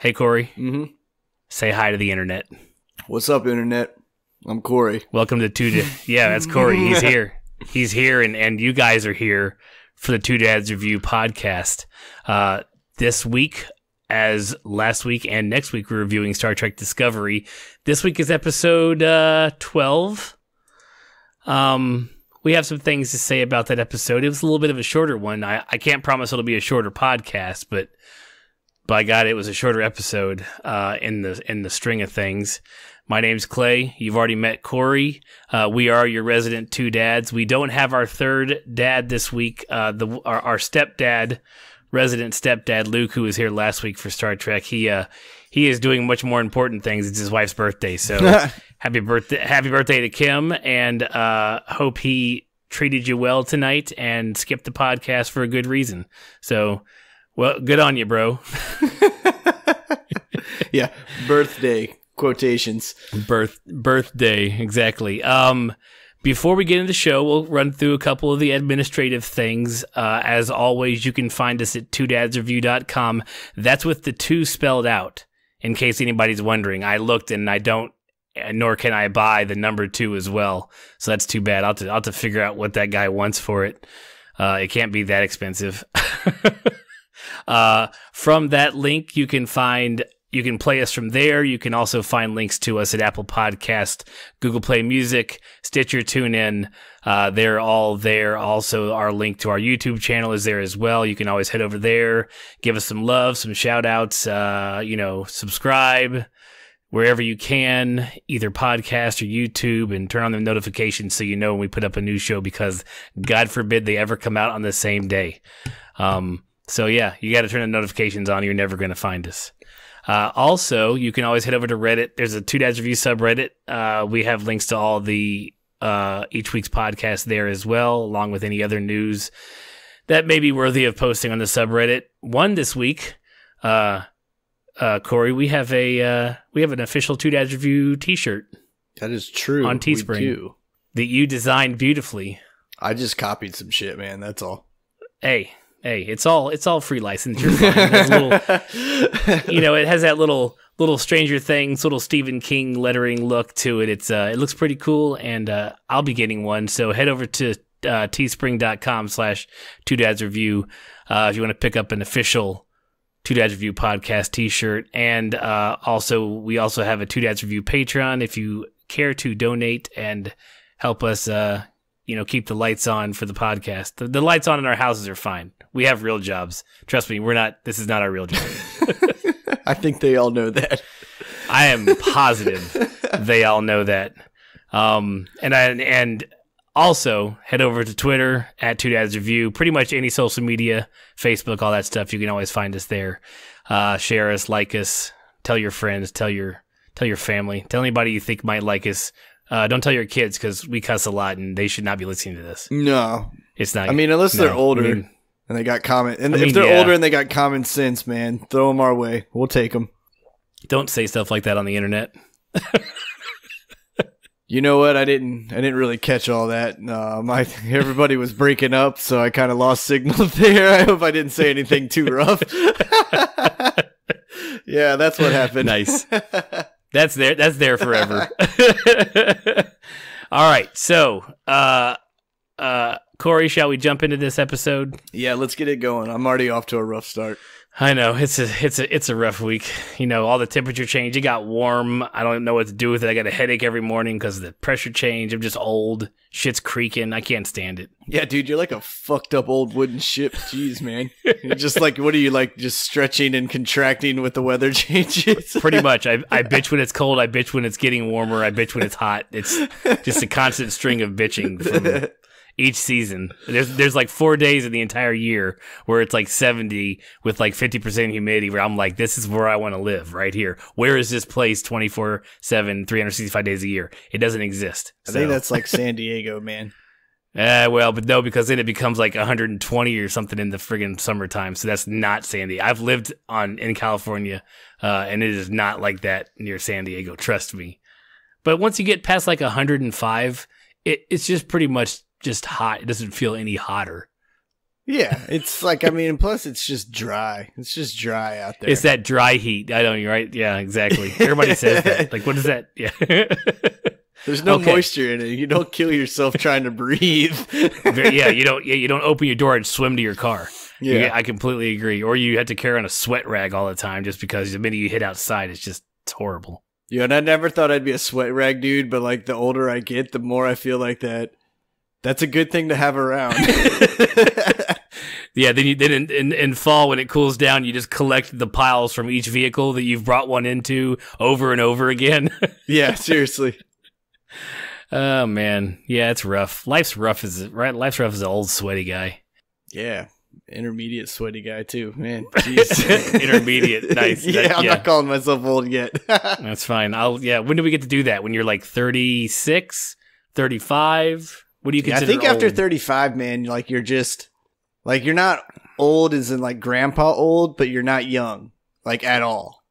Hey, Corey. Mm-hmm. Say hi to the internet. What's up, internet? I'm Corey. Welcome to Yeah, that's Corey. He's here. He's here, and you guys are here for the Two Dads Review podcast. This week, as last week and next week, we're reviewing Star Trek Discovery. This week is episode 12. We have some things to say about that episode. It was a little bit of a shorter one. I can't promise it'll be a shorter podcast, but by God, it was a shorter episode in the string of things. My name's Clay. You've already met Corey. We are your resident two dads. We don't have our third dad this week. Our stepdad, resident stepdad Luke, who was here last week for Star Trek. He is doing much more important things. It's his wife's birthday, so happy birthday to Kim, and hope he treated you well tonight and skipped the podcast for a good reason. So, well, good on you, bro. Yeah, birthday quotations. Birthday, exactly. Before we get into the show, we'll run through a couple of the administrative things. As always, you can find us at twodadsreview.com. That's with the two spelled out, in case anybody's wondering. I looked and I don't, nor can I buy the number 2 as well. So that's too bad. I'll have to figure out what that guy wants for it. It can't be that expensive. From that link, you can play us from there. You can also find links to us at Apple Podcast, Google Play Music, Stitcher, TuneIn. They're all there. Also, our link to our YouTube channel is there as well. You can always head over there, give us some love, some shout outs, subscribe wherever you can, either podcast or YouTube, and turn on the notifications so you know when we put up a new show, because God forbid they ever come out on the same day. So yeah, you got to turn the notifications on. You're never going to find us. Also, you can always head over to Reddit. There's a Two Dads Review subreddit. We have links to all the each week's podcast there as well, along with any other news that may be worthy of posting on the subreddit. One this week, Corey, we have an official Two Dads Review T-shirt. That is true. On Teespring that you designed beautifully. I just copied some shit, man. That's all. Hey, it's all free license. You're fine. It has that little Stranger Things, little Stephen King lettering look to it. It looks pretty cool, and I'll be getting one. So head over to teespring.com/2dadsreview if you want to pick up an official Two Dads Review podcast T-shirt. And we also have a Two Dads Review Patreon if you care to donate and help us keep the lights on for the podcast. The lights on in our houses are fine. We have real jobs. Trust me, this is not our real job. I think they all know that. I am positive they all know that. And also head over to Twitter at Two Dads Review. Pretty much any social media, Facebook, all that stuff. You can always find us there. Share us, like us, tell your friends, tell your family, tell anybody you think might like us. Don't tell your kids, because we cuss a lot and they should not be listening to this. No. It's not. I mean, unless they're older and they got if they're older and they got common sense, man, throw them our way. We'll take them. Don't say stuff like that on the internet. You know what? I didn't really catch all that. Everybody was breaking up, so I kind of lost signal there. I hope I didn't say anything too rough. Yeah, that's what happened. Nice. That's there forever. All right. So, Corey, shall we jump into this episode? Yeah, let's get it going. I'm already off to a rough start. I know it's a rough week. All the temperature change. It got warm. I don't know what to do with it. I got a headache every morning because of the pressure change. I'm just old. Shit's creaking. I can't stand it. Yeah, dude, you're like a fucked up old wooden ship. Jeez, man. You're just like, what are you, like, just stretching and contracting with the weather changes? Pretty much. I bitch when it's cold. I bitch when it's getting warmer. I bitch when it's hot. It's just a constant string of bitching from each season. There's like 4 days in the entire year where it's like 70 with like 50% humidity, where I'm like, this is where I want to live, right here. Where is this place 24/7, 365 days a year? It doesn't exist. I think that's like San Diego, man. Well, but no, because then it becomes like 120 or something in the friggin' summertime. So that's not San Diego. I've lived in California, and it is not like that near San Diego. Trust me. But once you get past like 105, it's just pretty much just hot. It doesn't feel any hotter. Yeah, it's like, I mean, plus it's just dry. It's just dry out there. It's that dry heat. I know, you're right. Yeah, exactly. Everybody says that. Like, what is that? Yeah. There's no moisture in it. You don't kill yourself trying to breathe. Yeah, you don't open your door and swim to your car. Yeah, I completely agree. Or you have to carry on a sweat rag all the time just because the minute you hit outside, it's horrible. Yeah, and I never thought I'd be a sweat rag dude, but like the older I get, the more I feel like that's a good thing to have around. Yeah, then in fall when it cools down, you just collect the piles from each vehicle that you've brought one into over and over again. Yeah, seriously. Oh man, yeah, it's rough. Life's rough as an old sweaty guy. Yeah, intermediate sweaty guy too, man. Jeez. Intermediate, nice. I'm not calling myself old yet. That's fine. When do we get to do that? When you're like 36, 35? What do you consider? I think old? after 35, man, like you're just like you're not old as in like grandpa old, but you're not young like at all.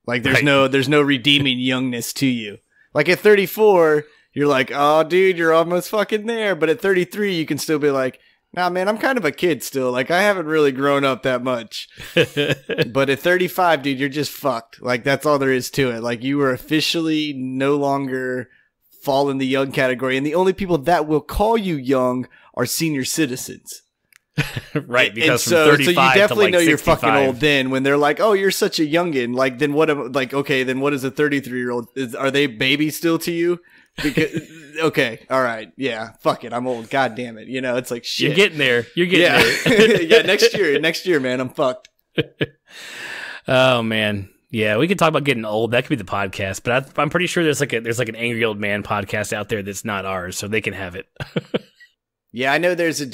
Like there's no redeeming youngness to you. Like at 34, you're like, oh, dude, you're almost fucking there. But at 33, you can still be like, nah, man, I'm kind of a kid still. Like I haven't really grown up that much. But at 35, dude, you're just fucked. Like that's all there is to it. Like you are officially no longer fall in the young category, and the only people that will call you young are senior citizens. Right, because so you definitely know 65. you're fucking old then when they're like, oh, you're such a youngin'. Like then what is a 33-year-old? Are they babies still to you? Because okay, all right, yeah, fuck it, I'm old, god damn it, it's like shit. You're getting there. there. Yeah, next year, man, I'm fucked. Oh man. Yeah, we could talk about getting old. That could be the podcast, but I'm pretty sure there's like an angry old man podcast out there that's not ours, so they can have it. Yeah, I know there's a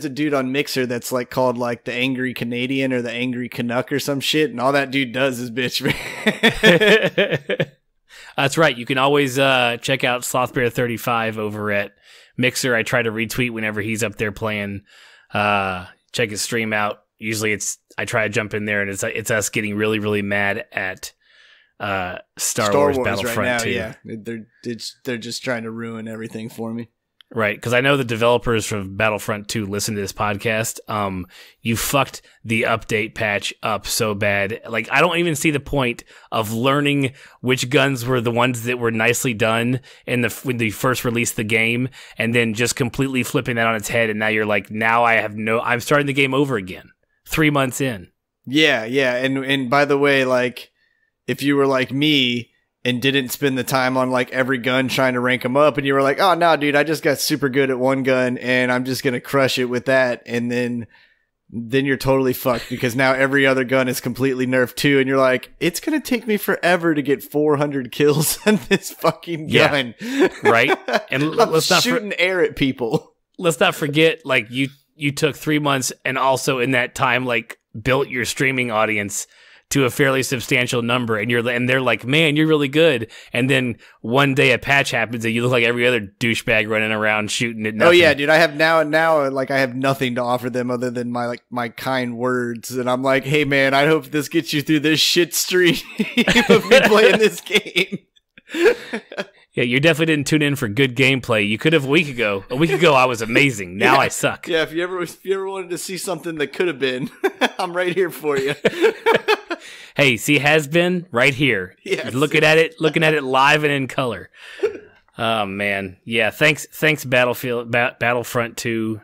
dude on Mixer that's like called like the Angry Canadian or the Angry Canuck or some shit, and all that dude does is bitch, man. That's right. You can always check out Slothbear35 over at Mixer. I try to retweet whenever he's up there playing. Check his stream out. Usually I try to jump in there, and it's us getting really, really mad at Star Wars Battlefront right now, 2. Yeah, they're just trying to ruin everything for me. Right, because I know the developers from Battlefront 2 listen to this podcast. You fucked the update patch up so bad. Like, I don't even see the point of learning which guns were the ones that were nicely done when they first released the game, and then just completely flipping that on its head. And now you're like, I'm starting the game over again. 3 months in. Yeah, and by the way, like, if you were like me and didn't spend the time on like every gun trying to rank them up, and you were like, oh no, dude, I just got super good at one gun and I'm just gonna crush it with that, and then you're totally fucked because now every other gun is completely nerfed too, and you're like, it's gonna take me forever to get 400 kills on this fucking gun. Yeah, right. And let's not shooting air at people. Let's not forget, like, you took 3 months and also in that time like built your streaming audience to a fairly substantial number, and they're like, man, you're really good. And then one day a patch happens and you look like every other douchebag running around shooting at nothing. Oh yeah, dude, I have now like I have nothing to offer them other than my kind words, and I'm like, hey man, I hope this gets you through this shit stream of me playing this game. Yeah, you definitely didn't tune in for good gameplay. You could have a week ago. A week ago, I was amazing. Now I suck. Yeah, if you ever wanted to see something that could have been, I'm right here for you. Hey, see, has been right here. Yes. Looking at it live and in color. Oh man, yeah. Thanks, Battlefront 2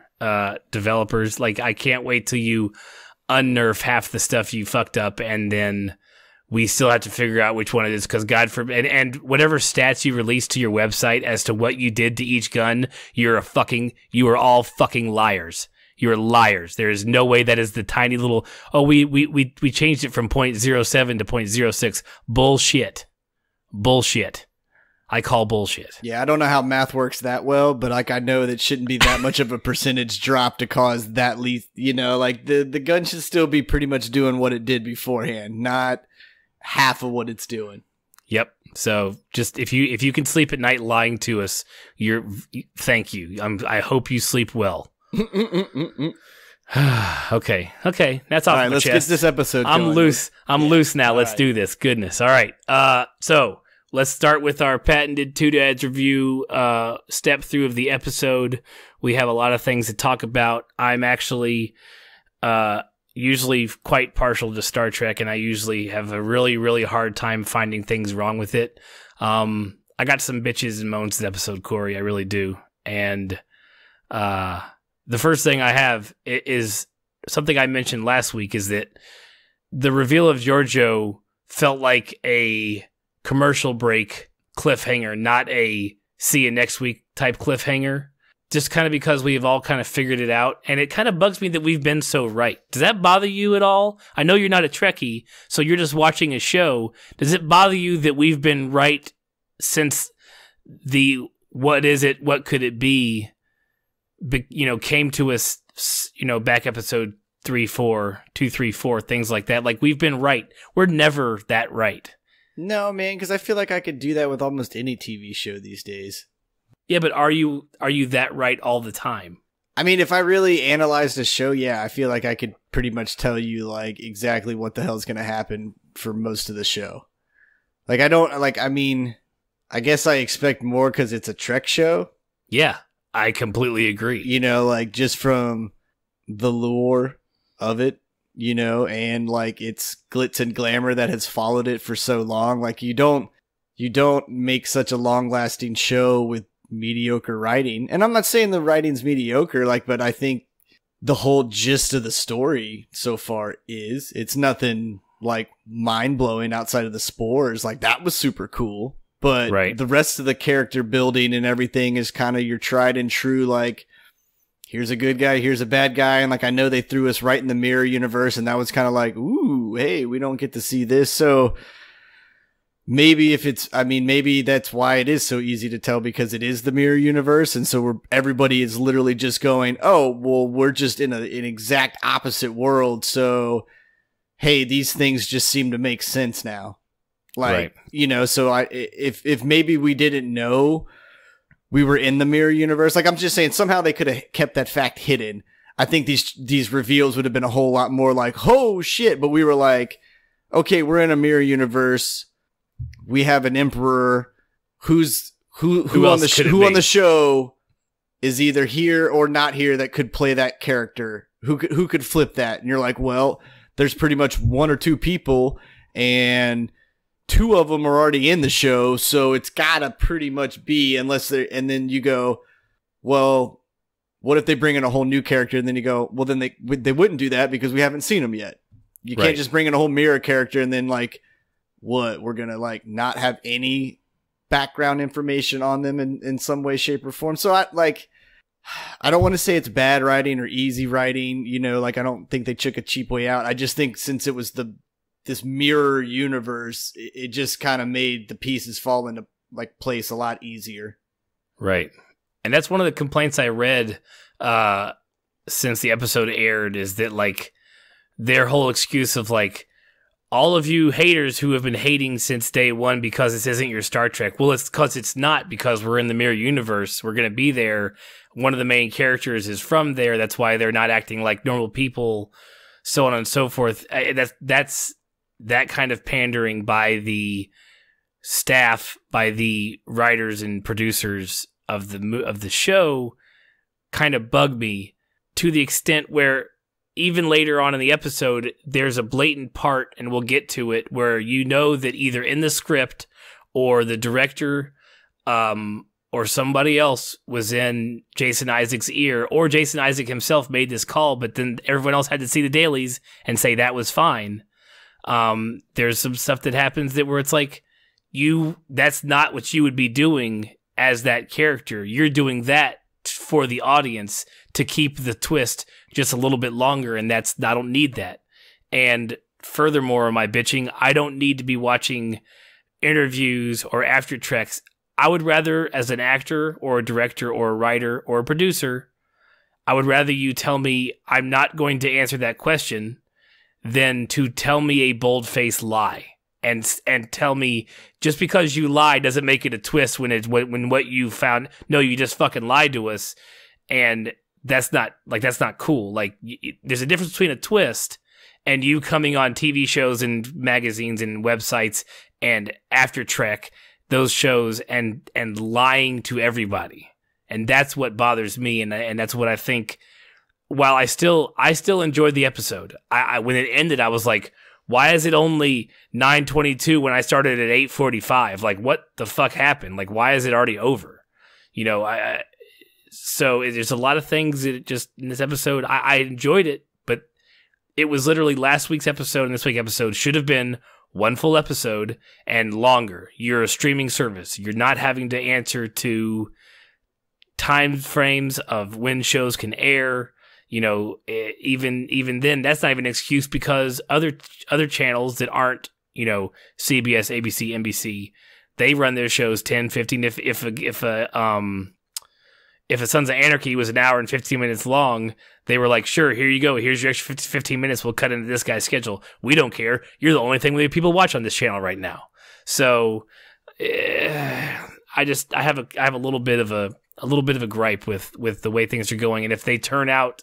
developers. Like, I can't wait till you unnerf half the stuff you fucked up, and then we still have to figure out which one it is, because God forbid, and whatever stats you release to your website as to what you did to each gun, you are all fucking liars. You're liars. There is no way that is the tiny little, we changed it from 0.07 to 0.06. Bullshit. I call bullshit. Yeah, I don't know how math works that well, but like I know that shouldn't be that much of a percentage drop to cause that least, like the gun should still be pretty much doing what it did beforehand, not half of what it's doing. Yep. So just if you can sleep at night lying to us, thank you. I hope you sleep well. Okay. That's off my let's chest. get this episode going. I'm loose now. Let's do this. Goodness. All right. So let's start with our patented Two Dads review step through of the episode. We have a lot of things to talk about. I'm actually usually quite partial to Star Trek, and I usually have a really, really hard time finding things wrong with it. I got some bitches and moans this episode, Corey. I really do. And the first thing I have is something I mentioned last week, is that the reveal of Giorgio felt like a commercial break cliffhanger, not a see you next week type cliffhanger. Just kind of because we've all kind of figured it out. And it kind of bugs me that we've been so right. Does that bother you at all? I know you're not a Trekkie, so you're just watching a show. Does it bother you that we've been right since the what is it, what could it be, came to us, back episode 2, 3, 4, things like that? Like, we've been right. We're never that right. No, man, because I feel like I could do that with almost any TV show these days. Yeah, but are you that right all the time? I mean, if I really analyzed a show, yeah, I feel like I could pretty much tell you like exactly what the hell's going to happen for most of the show. Like, I guess I expect more because it's a Trek show. Yeah, I completely agree. Like just from the lore of it, and like its glitz and glamour that has followed it for so long. Like you don't make such a long lasting show with mediocre writing. And I'm not saying the writing's mediocre, but I think the whole gist of the story so far it's nothing like mind blowing outside of the spores. Like that was super cool. But right. The rest of the character building and everything is kind of your tried and true, like, here's a good guy, here's a bad guy. And like, I know they threw us right in the mirror universe, and that was kind of like, ooh, hey, we don't get to see this. So maybe maybe that's why it is so easy to tell, because it is the mirror universe. And so everybody is literally just going, oh, well, we're just in an exact opposite world. So, hey, these things just seem to make sense now. Like, right. So if maybe we didn't know we were in the mirror universe, like I'm just saying somehow they could have kept that fact hidden. I think these reveals would have been a whole lot more like, oh shit. But we were like, okay, we're in a mirror universe. We have an emperor who on the show is either here or not here that could play that character, who could flip that. And you're like, well, there's pretty much one or two people, and 2 of them are already in the show, so it's gotta pretty much be, unless they're, and then you go, well, what if they bring in a whole new character? And then you go, well, then they wouldn't do that because we haven't seen them yet. You can't just bring in a whole mirror character and then like, what, we're gonna like not have any background information on them in some way, shape, or form. So I don't want to say it's bad writing or easy writing, like I don't think they took a cheap way out. I just think since it was this mirror universe, it just kind of made the pieces fall into like place a lot easier. Right. And that's one of the complaints I read since the episode aired, is that like their whole excuse of like, all of you haters who have been hating since day one because this isn't your Star Trek. Well, it's because it's not, because we're in the mirror universe. We're going to be there. One of the main characters is from there. That's why they're not acting like normal people, so on and so forth. That's that kind of pandering by the staff, by the writers and producers of the show, kind of bugged me, to the extent where even later on in the episode, there's a blatant part, and we'll get to it, where that either in the script or the director or somebody else was in Jason Isaac's ear, or Jason Isaac himself made this call, but then everyone else had to see the dailies and say that was fine. There's some stuff that happens where it's like, that's not what you would be doing as that character. You're doing that for the audience to keep the twist just a little bit longer, and I don't need that. And furthermore, my bitching, I don't need to be watching interviews or after treks. I would rather, as an actor or a director or a writer or a producer, I would rather you tell me I'm not going to answer that question than to tell me a bold-faced lie. And tell me, just because you lie doesn't make it a twist when what you found, no, you just fucking lied to us. And that's not cool. Like, there's a difference between a twist and you coming on TV shows and magazines and websites and after Trek those shows and lying to everybody. And that's what bothers me, and that's what I think. While I still enjoyed the episode, I when it ended, I was like, why is it only 9:22 when I started at 8:45? Like, what the fuck happened? Like, why is it already over? You know, so there's a lot of things that just in this episode, I enjoyed it, but it was literally last week's episode and this week's episode should have been one full episode and longer. You're a streaming service. You're not having to answer to time frames of when shows can air. You know, even then, that's not even an excuse because other channels that aren't, you know, CBS, ABC, NBC, they run their shows 10, 15. If a Sons of Anarchy was an hour and 15 minutes long, they were like, sure, here you go. Here's your extra 15 minutes. We'll cut into this guy's schedule. We don't care. You're the only thing that people watch on this channel right now. So I have a little bit of a gripe with the way things are going. And if they turn out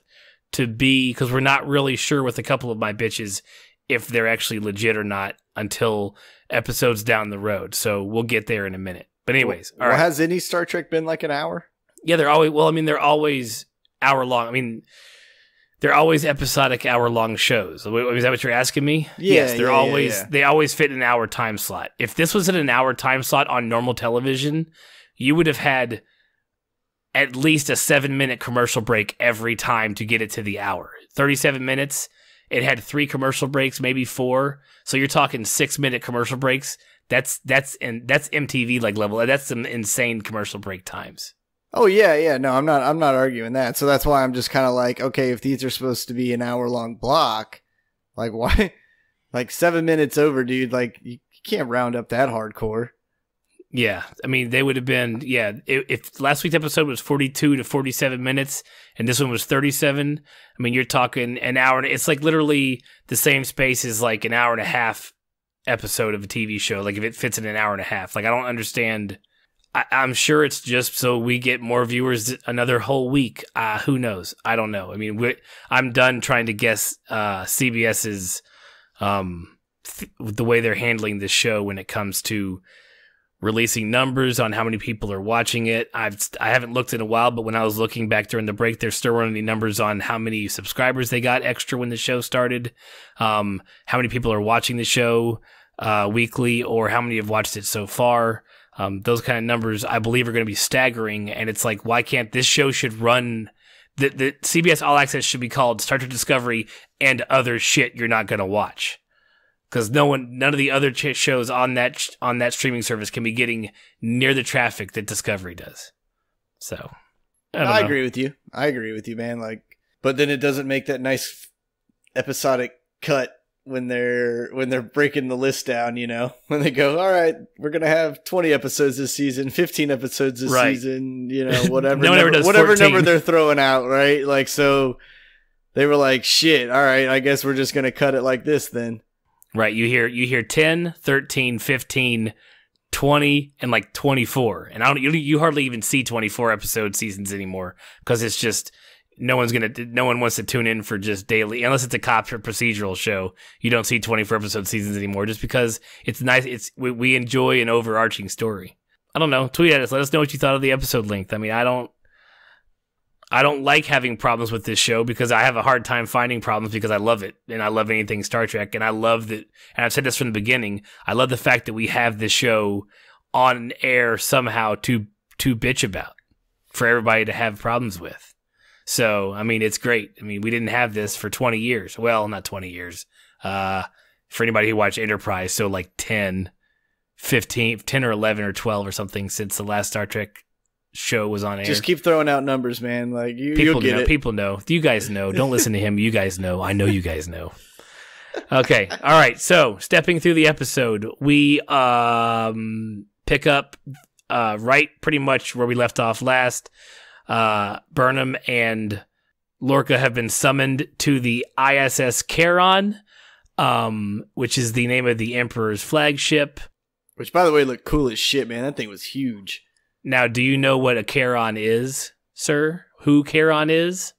to be, because we're not really sure with a couple of my bitches if they're actually legit or not until episodes down the road. So we'll get there in a minute. But anyways, all right. Has any Star Trek been like an hour? Yeah, they're always hour long. I mean, they're always episodic hour long shows. Is that what you're asking me? Yeah, yes, they always fit in an hour time slot. If this was in an hour time slot on normal television, you would have had at least a 7-minute commercial break every time to get it to the hour. 37 minutes. It had 3 commercial breaks, maybe 4. So you're talking 6-minute commercial breaks. That's MTV like level. That's some insane commercial break times. Oh yeah. No, I'm not arguing that. So that's why I'm just kind of like, okay, if these are supposed to be an hour long block, like why, like 7 minutes over, dude, like you can't round up that hardcore. Yeah, I mean, they would have been, if last week's episode was 42 to 47 minutes and this one was 37, I mean, you're talking an hour. It's like literally the same space as like an hour and a half episode of a TV show. Like if it fits in an hour and a half, like I don't understand. I'm sure it's just so we get more viewers another whole week. Who knows? I don't know. I mean, I'm done trying to guess CBS's, the way they're handling this show when it comes to releasing numbers on how many people are watching it. I haven't looked in a while, but when I was looking back during the break, they're still running the numbers on how many subscribers they got extra when the show started, how many people are watching the show weekly, or how many have watched it so far. Those kind of numbers, I believe, are going to be staggering. And it's like, why can't this show should run? The CBS All Access should be called Star Trek Discovery and other shit you're not going to watch. Because none of the other shows on that streaming service can be getting near the traffic that Discovery does. So, I agree with you. I agree with you, man. Like, but then it doesn't make that nice episodic cut when they're breaking the list down. You know, when they go, all right, we're gonna have 20 episodes this season, 15 episodes this season. You know, whatever, whatever number they're throwing out, right? Like, so they were like, shit. All right, I guess we're just gonna cut it like this then. Right, you hear 10, 13, 15, 20, and like 24. And you hardly even see 24 episode seasons anymore because it's just no one wants to tune in for just daily, unless it's a cop or procedural show. You don't see 24 episode seasons anymore just because it's nice. We enjoy an overarching story. I don't know. Tweet at us. Let us know what you thought of the episode length. I mean, I don't like having problems with this show because I have a hard time finding problems because I love it and I love anything Star Trek, and I love that. And I've said this from the beginning. I love the fact that we have this show on air somehow to bitch about for everybody to have problems with. So, I mean, it's great. I mean, we didn't have this for 20 years. Well, not 20 years. For anybody who watched Enterprise, so like 10 or 11 or 12 or something since the last Star Trek show was on air. Just keep throwing out numbers, man. Like you'll get it. People know. You guys know. Don't listen to him. You guys know. I know you guys know. Okay. All right. So stepping through the episode, we pick up right pretty much where we left off last. Burnham and Lorca have been summoned to the ISS Charon, which is the name of the Emperor's flagship. Which, by the way, looked cool as shit, man. That thing was huge. Now, do you know what a Charon is, sir? Who Charon is?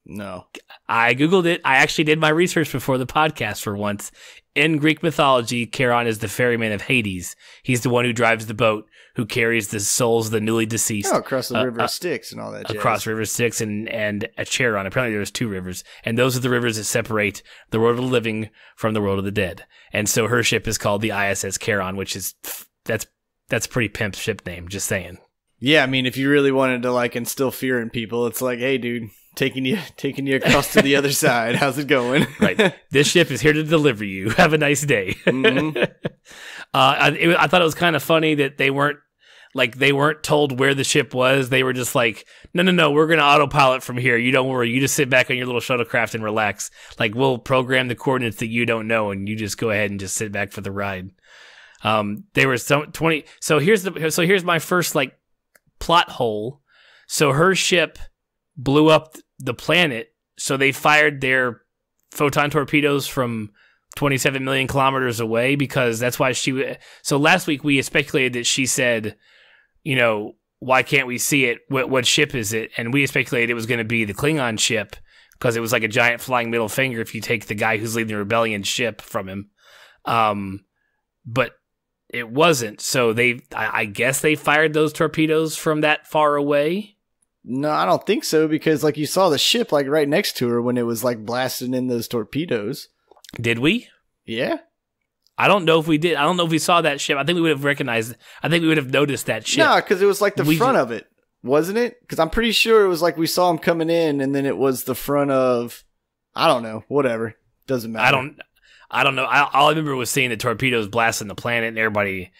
No. I Googled it. I actually did my research before the podcast for once. In Greek mythology, Charon is the ferryman of Hades. He's the one who drives the boat, who carries the souls of the newly deceased. Oh, across the river of Styx and all that jazz. Across River Styx and a Charon. Apparently there's 2 rivers. And those are the rivers that separate the world of the living from the world of the dead. And so her ship is called the ISS Charon, which is, that's a pretty pimp ship name, just saying. Yeah, I mean, if you really wanted to, like, instill fear in people, it's like, hey, dude, taking you across to the other side. How's it going? Right. This ship is here to deliver you. Have a nice day. Mm-hmm. I thought it was kind of funny that they weren't told where the ship was. They were just like, no, we're going to autopilot from here. You don't worry. You just sit back on your little shuttlecraft and relax. Like, we'll program the coordinates that you don't know, and you just go ahead and just sit back for the ride. They were so here's my first, like, plot hole. So her ship blew up the planet, so they fired their photon torpedoes from 27 million kilometers away, because that's why so last week we speculated that she said, you know, why can't we see it? What ship is it? And we speculated it was going to be the Klingon ship, because it was like a giant flying middle finger if you take the guy who's leading the rebellion ship from him. But it wasn't. So I guess they fired those torpedoes from that far away. No, I don't think so, because like you saw the ship like right next to her when it was like blasting in those torpedoes. Did we? Yeah. I don't know if we did. I don't know if we saw that ship. I think we would have recognized. I think we would have noticed that ship. No, because it was like the front of it, wasn't it? Because I'm pretty sure it was like we saw him coming in, and then it was the front of. I don't know. Whatever. Doesn't matter. I don't know. All I remember was seeing the torpedoes blasting the planet and everybody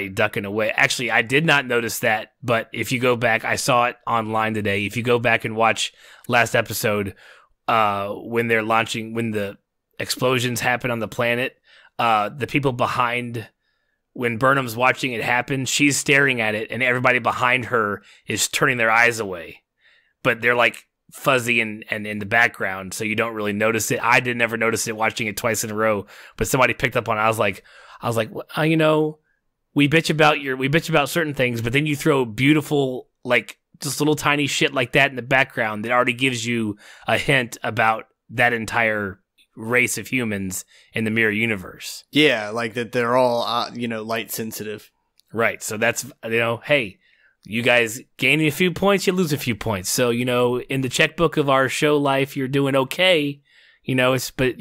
ducking away. Actually, I did not notice that, but if you go back, I saw it online today. If you go back and watch last episode, when the explosions happen on the planet, the people behind, when Burnham's watching it happen, she's staring at it, and everybody behind her is turning their eyes away, but they're like fuzzy and in the background, so you don't really notice it. I did never notice it watching it twice in a row, but somebody picked up on it. I was like, well, you know, we bitch about certain things, but then you throw beautiful, like, just little tiny shit like that in the background that already gives you a hint about that entire race of humans in the mirror universe. Yeah, like that they're all, light sensitive. Right. So that's, hey, you guys gain a few points, you lose a few points. So, in the checkbook of our show life, you're doing okay. But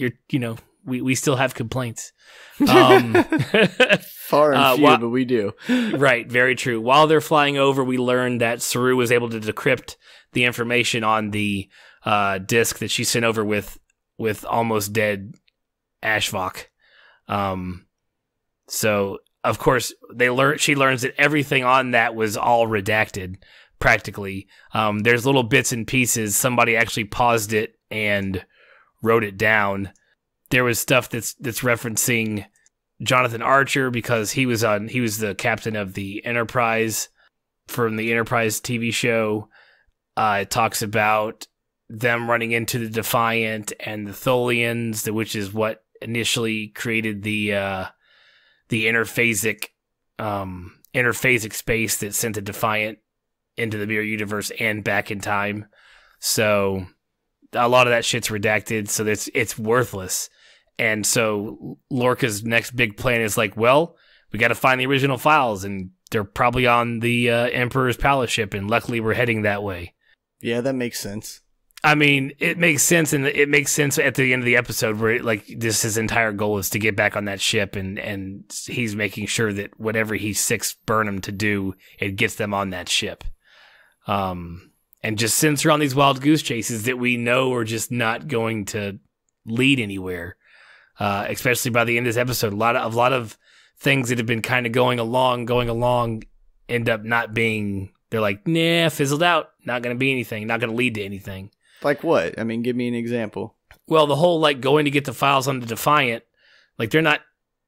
we still have complaints. Far and few, but we do. Right, very true. While they're flying over, we learned that Saru was able to decrypt the information on the disk that she sent over with almost dead Ashvok. So of course she learns that everything on that was all redacted, practically. There's little bits and pieces. Somebody actually paused it and wrote it down. There was stuff that's referencing Jonathan Archer, because he was the captain of the Enterprise from the Enterprise TV show. It talks about them running into the Defiant and the Tholians, which is what initially created the interphasic space that sent the Defiant into the mirror universe and back in time. So a lot of that shit's redacted, so it's worthless. And so Lorca's next big plan is like, well, we got to find the original files, and they're probably on the Emperor's Palace ship, and luckily we're heading that way. Yeah, that makes sense. I mean, it makes sense, and it makes sense at the end of the episode where his entire goal is to get back on that ship, and he's making sure that whatever he sicks Burnham to do, it gets them on that ship. And just sends her on these wild goose chases that we know are just not going to lead anywhere. Especially by the end of this episode, a lot of things that have been kind of going along end up not being. They're like, nah, fizzled out. Not going to be anything. Not going to lead to anything. Like what? I mean, give me an example. Well, the whole going to get the files on the Defiant, they're not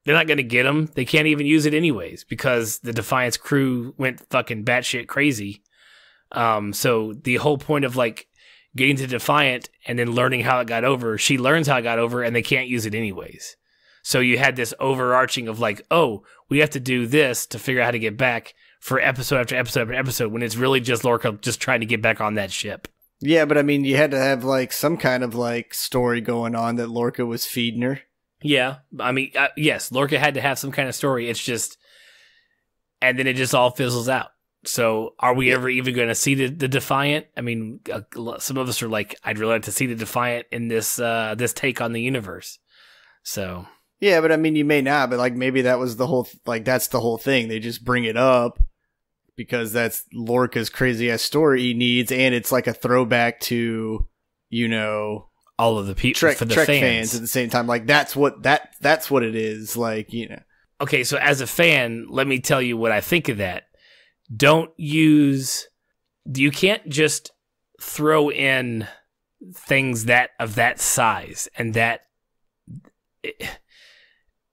going to get them. They can't even use it anyways, because the Defiant's crew went fucking batshit crazy. So the whole point of getting to Defiant and then learning how it got over, she learns how it got over, and they can't use it anyways. So you had this overarching of we have to do this to figure out how to get back for episode after episode after episode, when it's really just Lorca just trying to get back on that ship. Yeah, but I mean, you had to have like some kind of like story going on that Lorca was feeding her. Yeah, I mean, yes, Lorca had to have some kind of story. It's just, and then it just all fizzles out. So, are we ever even going to see the Defiant? I mean, some of us are like, I'd really like to see the Defiant in this this take on the universe. So, yeah, but I mean, you may not, but like maybe that was the whole that's the whole thing. They just bring it up because that's Lorca's crazy ass story he needs, and it's like a throwback to, you know, all of the people for the Trek fans at the same time. Like that's what it is. Like, you know. Okay, so as a fan, let me tell you what I think of that. You can't just throw in things of that size and that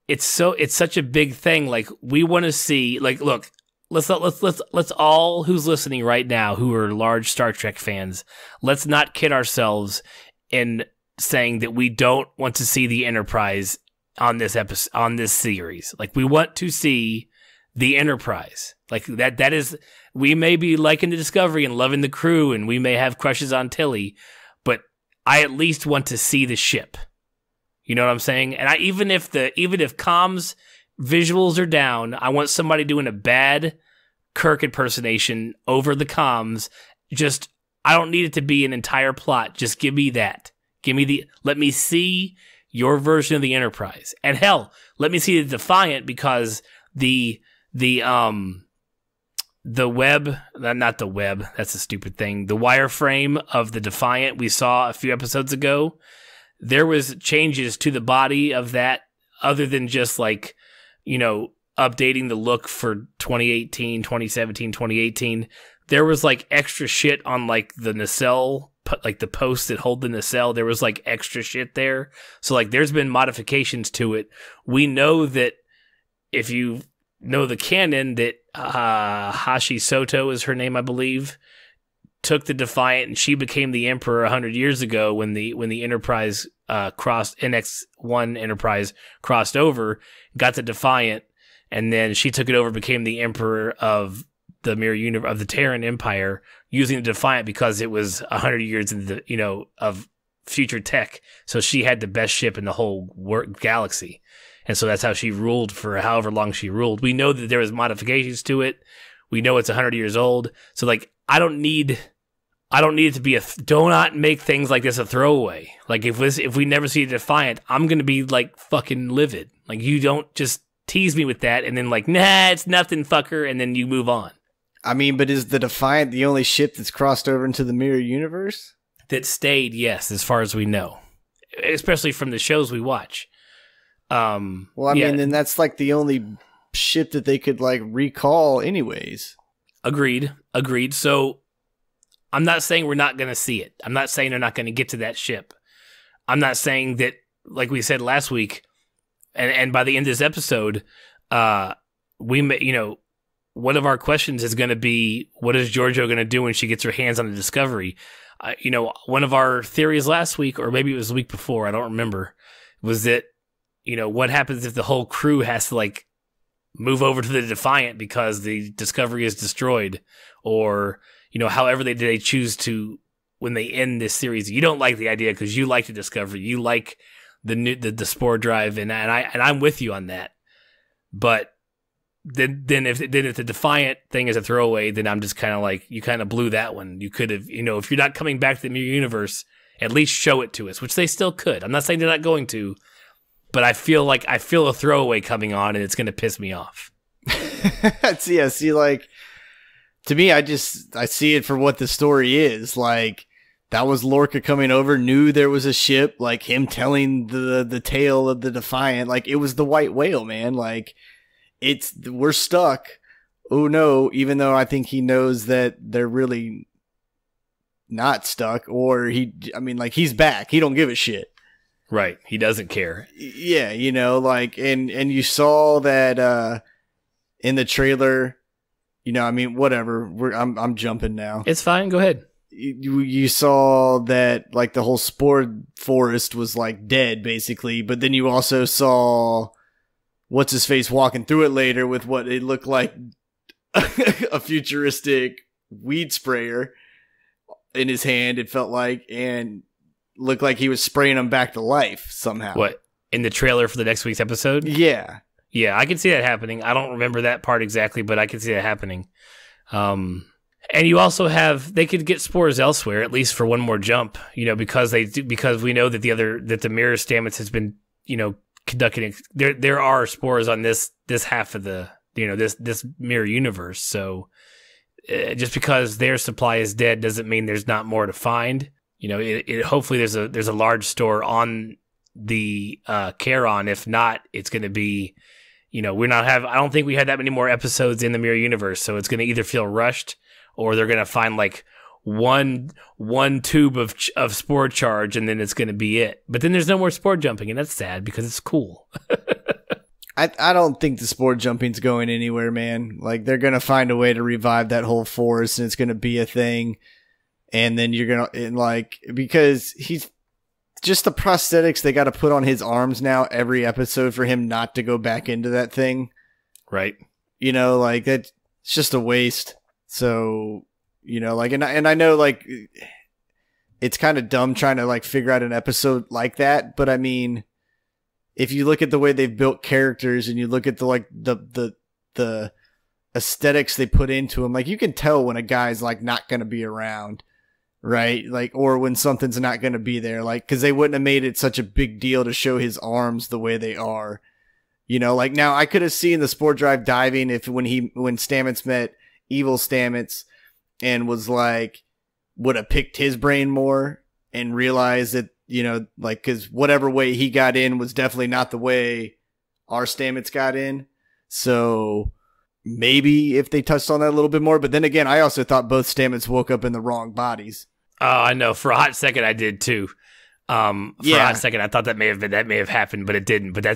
it's such a big thing. Like, we want to see, like, look, let's all who's listening right now who are large Star Trek fans, let's not kid ourselves in saying that we don't want to see the Enterprise on this episode, on this series. Like, we want to see the Enterprise. Like, that is, we may be liking the Discovery and loving the crew, and we may have crushes on Tilly, but I at least want to see the ship. You know what I'm saying? And even if comms visuals are down, I want somebody doing a bad Kirk impersonation over the comms. Just, I don't need it to be an entire plot. Just give me that. Let me see your version of the Enterprise. And hell, let me see the Defiant, because the web, that's a stupid thing. The wireframe of the Defiant we saw a few episodes ago, there was changes to the body of that other than just like, you know, updating the look for 2018, 2017, 2018. There was like extra shit on like the nacelle, like the posts that hold the nacelle. There was like extra shit there. So like there's been modifications to it. We know that if you know the canon, that Hashi Soto is her name, I believe, took the Defiant and she became the Emperor 100 years ago when the Enterprise crossed, NX-1 Enterprise crossed over, got the Defiant, and then she took it over, became the Emperor of the mirror universe of the Terran Empire, using the Defiant because it was 100 years in the, you know, of future tech. So she had the best ship in the whole galaxy. And so that's how she ruled for however long she ruled. We know that there was modifications to it. We know it's 100 years old. So like, I don't need it to be do not make things like this a throwaway. Like if we never see a Defiant, I'm going to be like fucking livid. Like, you don't just tease me with that and then like, nah, it's nothing, fucker. And then you move on. I mean, but is the Defiant the only ship that's crossed over into the mirror universe? That stayed, yes, as far as we know. Especially from the shows we watch. Well, I mean, then that's like the only ship that they could like recall anyways. Agreed. So I'm not saying we're not going to see it. I'm not saying they're not going to get to that ship. I'm not saying that, like we said last week, and by the end of this episode, we may, you know, one of our questions is going to be, what is Giorgio going to do when she gets her hands on the Discovery? You know, one of our theories last week, or maybe it was the week before, I don't remember, was that, you know, what happens if the whole crew has to like move over to the Defiant because the Discovery is destroyed, or, you know, however they choose to, when they end this series. You don't like the idea because you like the Discovery, you like the spore drive, and I'm with you on that. But then if the Defiant thing is a throwaway, then I'm just kind of like, you kind of blew that one. You could have, you know, if you're not coming back to the mirror universe, at least show it to us, which they still could. I'm not saying they're not going to, but I feel a throwaway coming on, and it's going to piss me off. See, like, to me, I see it for what the story is. Like, that was Lorca coming over, knew there was a ship, like him telling the tale of the Defiant. Like, it was the white whale, man. Like, we're stuck. Oh no, even though I think he knows that they're really not stuck, or he's back. He don't give a shit. Right. He doesn't care. Yeah, you know, like, and you saw that in the trailer, you know, I mean, whatever. I'm jumping now. It's fine. Go ahead. You saw that like the whole spore forest was like dead basically, but then you also saw what's his face walking through it later with what it looked like a futuristic weed sprayer. in his hand, it felt like, and looked like he was spraying them back to life somehow. What? In the trailer for the next week's episode? Yeah. Yeah, I can see that happening. I don't remember that part exactly, but I can see that happening. And you also they could get spores elsewhere, at least for one more jump, because we know that the mirror stamets has been, conducting. There are spores on this half of the, this mirror universe. So just because their supply is dead doesn't mean there's not more to find. Hopefully there's a large store on the Charon. If not, it's going to be, I don't think we had that many more episodes in the mirror universe, so it's going to either feel rushed or they're going to find like one tube of spore charge and then it's going to be it. But then there's no more spore jumping, and that's sad because it's cool. I don't think the spore jumping's going anywhere, man. Like, they're going to find a way to revive that whole forest, and it's going to be a thing. And then you're going to, because he's just the prosthetics they got to put on his arms now every episode for him not to go back into that thing. Right. It's just a waste. So, and I know, it's kind of dumb trying to, figure out an episode like that. But, I mean, if you look at the way they've built characters and you look at the aesthetics they put into them, you can tell when a guy's, not going to be around. Right? Or when something's not going to be there, because they wouldn't have made it such a big deal to show his arms the way they are. Now I could have seen the Spore Drive diving when Stamets met Evil Stamets and was would have picked his brain more and realized that, because whatever way he got in was definitely not the way our Stamets got in. So maybe if they touched on that a little bit more, but then again, I also thought both Stamets woke up in the wrong bodies. Oh, I know. For a hot second, I did too. For a hot second, I thought that may have happened, but it didn't. But they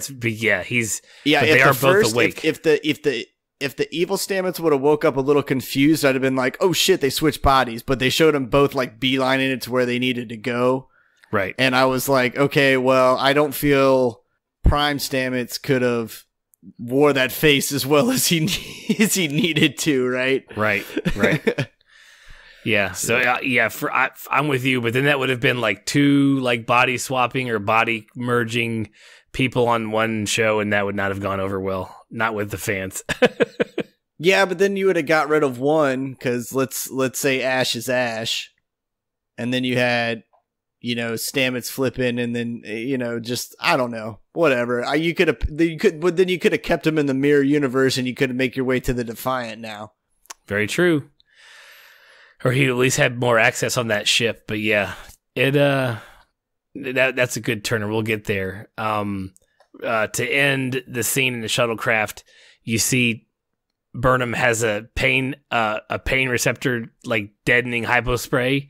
are both awake. If the evil Stamets would have woke up a little confused, I'd have been like, oh shit, they switched bodies. But they showed them both beelining it to where they needed to go. Right. And I was like, okay, well, I don't feel Prime Stamets could have wore that face as well as he needed to, right? Right. Yeah. So I'm with you, but then that would have been two body swapping or body merging people on one show, and that would not have gone over well. Not with the fans. Yeah, but then you would have got rid of one because let's say Ash is Ash, and then you had Stamets flipping, and then just I don't know, whatever. But then you could have kept him in the mirror universe, and you could make your way to the Defiant now. Very true. Or he at least had more access on that ship. But yeah, that's a good turner. We'll get there. To end the scene in the shuttlecraft, you see Burnham has a pain receptor deadening hypo spray.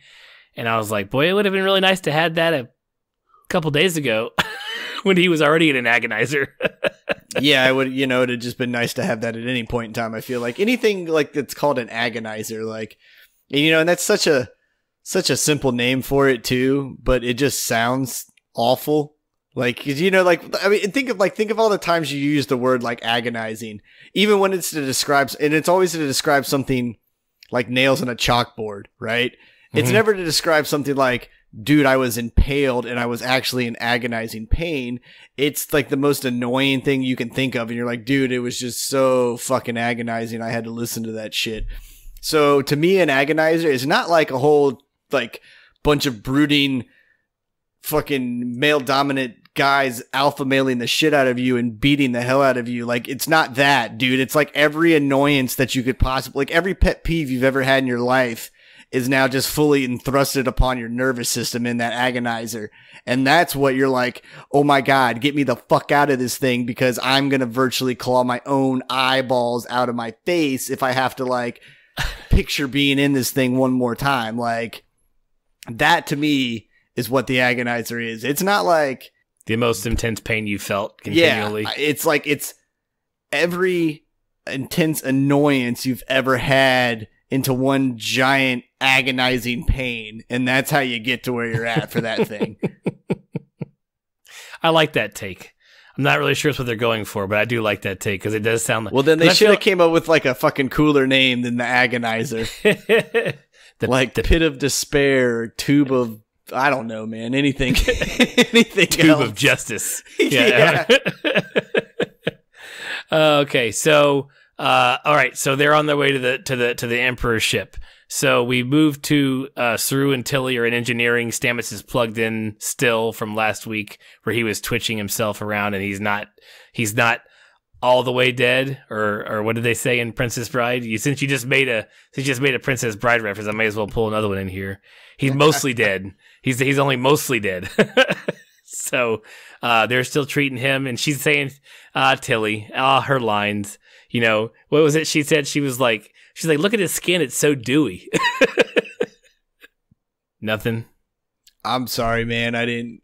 And I was like, boy, it would have been really nice to have that a couple days ago when he was already in an agonizer. Yeah, it would, it'd have just been nice to have that at any point in time. I feel like anything that's called an agonizer, and that's such a simple name for it too, but it just sounds awful. Think of all the times you use the word agonizing, even when it's it's always to describe something like nails on a chalkboard, right? Mm-hmm. It's never to describe something like, dude, I was impaled and I was actually in agonizing pain. It's the most annoying thing you can think of. And you're like, dude, it was just so fucking agonizing. I had to listen to that shit. So to me, an agonizer is not a whole bunch of brooding fucking male dominant guys alpha mailing the shit out of you and beating the hell out of you. It's not that, dude. It's every annoyance that you could possibly, every pet peeve you've ever had in your life is now just fully thrusted upon your nervous system in that agonizer. And that's what you're oh my God, get me the fuck out of this thing, because I'm going to virtually claw my own eyeballs out of my face if I have to picture being in this thing one more time. That to me is what the agonizer is. It's not the most intense pain you felt continually. Yeah, it's every intense annoyance you've ever had into one giant agonizing pain, and that's how you get to where you're at for that thing. I like that take. I'm not really sure what they're going for, but I do like that take because it does sound like... Well, then they should have came up with a fucking cooler name than the agonizer. like the pit of despair, tube of, I don't know, man, anything, anything tube else. of justice. Yeah. Okay, so all right, so they're on their way to the Emperor's ship. So we moved to Saru and Tilly are in engineering. Stamets is plugged in still from last week, where he was twitching himself around, and he's not all the way dead, or what did they say in Princess Bride? Since you just made a Princess Bride reference, I may as well pull another one in here. He's mostly dead. He's only mostly dead. So they're still treating him, and she's saying, Tilly, her lines. You know, what was it she said? She's like, look at his skin, it's so dewy. Nothing. I'm sorry, man. I didn't.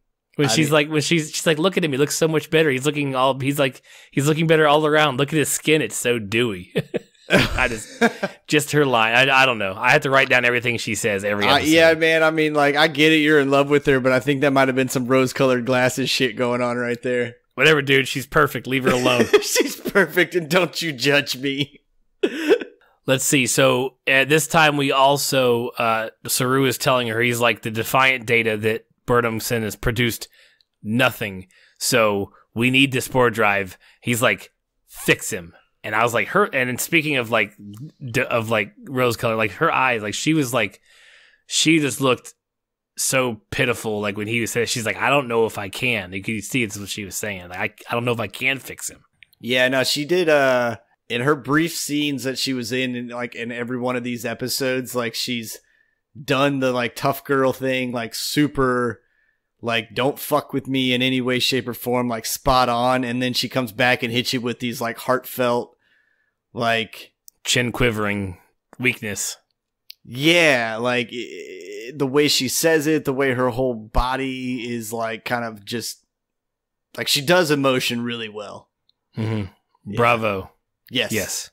She's like, look at him, he looks so much better. He's looking better all around. Look at his skin, it's so dewy. Just her line. I don't know. I have to write down everything she says every episode. Yeah, man. I mean, like, I get it. You're in love with her, but I think that might have been some rose-colored glasses shit going on right there. Whatever, dude. She's perfect. Leave her alone. She's perfect, and don't you judge me. Let's see. So at this time, we also Saru is telling her, he's like, the Defiant data that Burnhamson has produced nothing. So we need the spore drive. He's like, fix him. And I was like, and speaking of like rose color, like her eyes, like she just looked so pitiful. Like when he was saying, she's like, I don't know if I can. You could see it's what she was saying. Like, I don't know if I can fix him. Yeah, no, she did. In her brief scenes that she was in every one of these episodes, like she's done the like tough girl thing, like super, like don't fuck with me in any way, shape, or form, like spot on. And then she comes back and hits you with these like heartfelt, like chin quivering weakness. Yeah, like the way she says it, the way her whole body is like kind of just like she does emotion really well. Mm-hmm. Yeah. Bravo. Yes.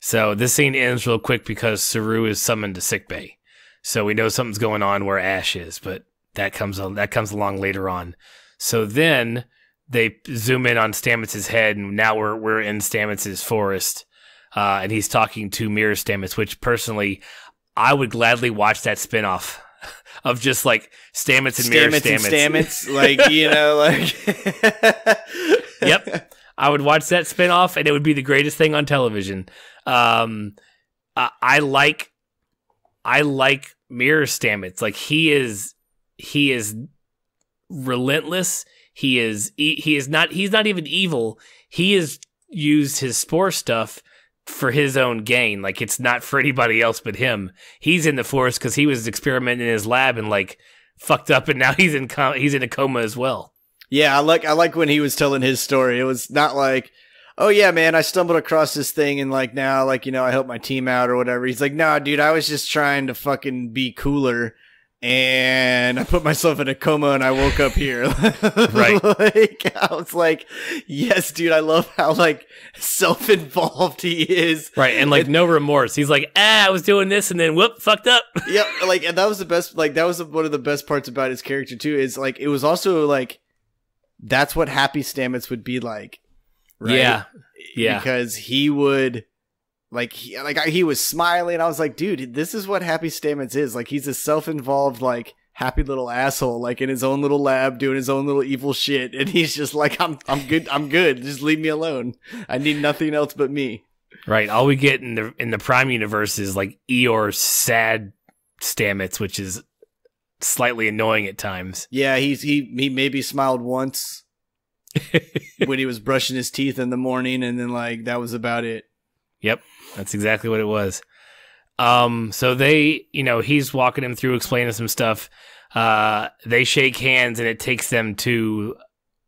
So this scene ends real quick because Saru is summoned to sickbay. So we know something's going on where Ash is, but that comes along later on. So then they zoom in on Stamets' head, and now we're in Stamets' forest, and he's talking to Mirror Stamets, which personally I would gladly watch that spinoff of just like Stamets and Mirror Stamets. Like, you know, like Yep. I would watch that spinoff, and it would be the greatest thing on television. I like Mirror Stamets. Like he is relentless. He's not even evil. He has used his spore stuff for his own gain. Like it's not for anybody else but him. He's in the forest because he was experimenting in his lab and like fucked up, and now he's in a coma as well. Yeah, I like when he was telling his story. It was not like, oh yeah, man, I stumbled across this thing and like now, like, you know, I helped my team out or whatever. He's like, nah, dude, I was just trying to fucking be cooler, and I put myself in a coma and I woke up here. Right. Like, I was like, yes, dude, I love how like self-involved he is. Right, and like no remorse. He's like, I was doing this and then whoop, fucked up. Yeah, like, and that was the best. Like, that was one of the best parts about his character too. Is like, it was also like, that's what Happy Stamets would be like. Right? Yeah. Because he would, like, he was smiling. I was like, dude, this is what Happy Stamets is. Like, he's a self-involved, like, happy little asshole, like, in his own little lab doing his own little evil shit. And he's just like, I'm good. Just leave me alone. I need nothing else but me. Right. All we get in the Prime universe is, like, Eeyore's sad Stamets, which is slightly annoying at times. Yeah, he maybe smiled once when he was brushing his teeth in the morning, and then like that was about it. Yep, that's exactly what it was. So they, you know, he's walking him through, explaining some stuff. They shake hands, and it takes them to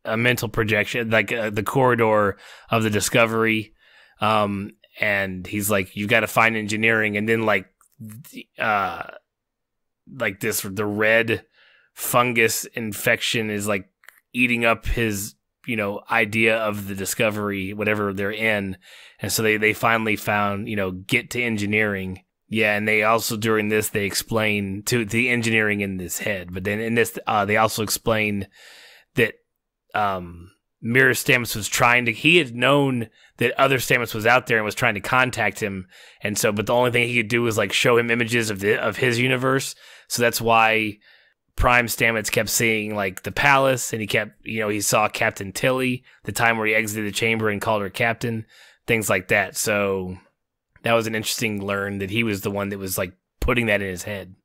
a mental projection, like the corridor of the Discovery. And he's like, "You've got to find engineering," and then like the red fungus infection is like eating up his, you know, idea of the Discovery, whatever they're in. And so they finally found, you know, get to engineering. Yeah. And they also, during this, they explain to the engineering in this head, but then in this, they also explain that, Mirror Stamets was trying to. He had known that other Stamets was out there and was trying to contact him, and so, but the only thing he could do was like show him images of his universe. So that's why Prime Stamets kept seeing like the palace, and he kept, he saw Captain Tilly the time where he exited the chamber and called her Captain, things like that. So that was an interesting learn that he was the one that was like putting that in his head.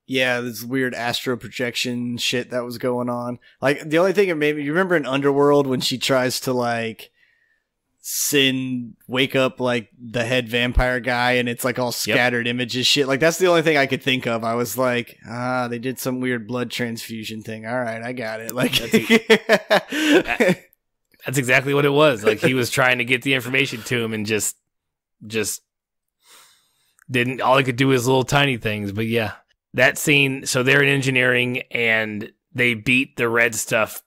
Yeah, this weird astral projection shit that was going on. Like, the only thing it made me, you remember in Underworld when she tries to, like, wake up, like, the head vampire guy, and it's, like, all scattered images shit? Like, that's the only thing I could think of. I was like, they did some weird blood transfusion thing. All right, I got it. Like, that's exactly what it was. Like, he was trying to get the information to him and just didn't, all he could do was little tiny things, but yeah. That scene, so they're in engineering, and they beat the red stuff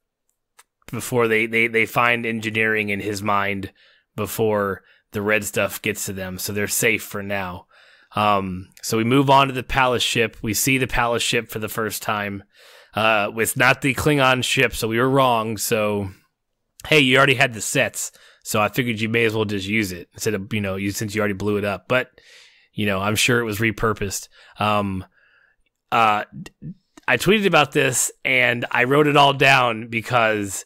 before they find engineering in his mind before the red stuff gets to them, so they're safe for now. So we move on to the palace ship. We see the palace ship for the first time. It's not the Klingon ship, so we were wrong. So, hey, you already had the sets, so I figured you may as well just use it instead of, since you already blew it up. But, I'm sure it was repurposed. I tweeted about this and I wrote it all down because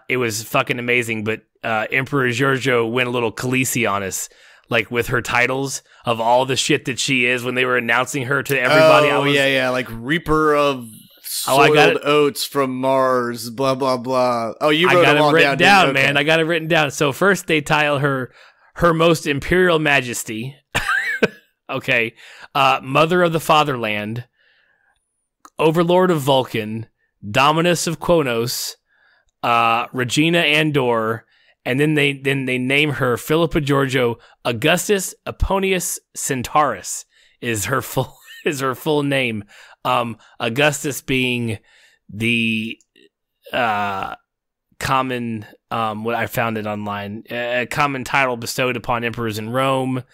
it was fucking amazing. But Emperor Giorgio went a little Khaleesi on us, like with her titles of all the shit that she is when they were announcing her to everybody. Oh, yeah, like Reaper of soiled oats from Mars, blah blah blah. Oh, you wrote it all written down, man. Okay. I got it written down. So first they title her Most Imperial Majesty. Okay, Mother of the Fatherland, Overlord of Vulcan, Dominus of Kronos, Regina Andor, and then they name her Philippa Giorgio Augustus Aponius Centaurus is her full name. Augustus being the common what I found it online, a common title bestowed upon emperors in Rome.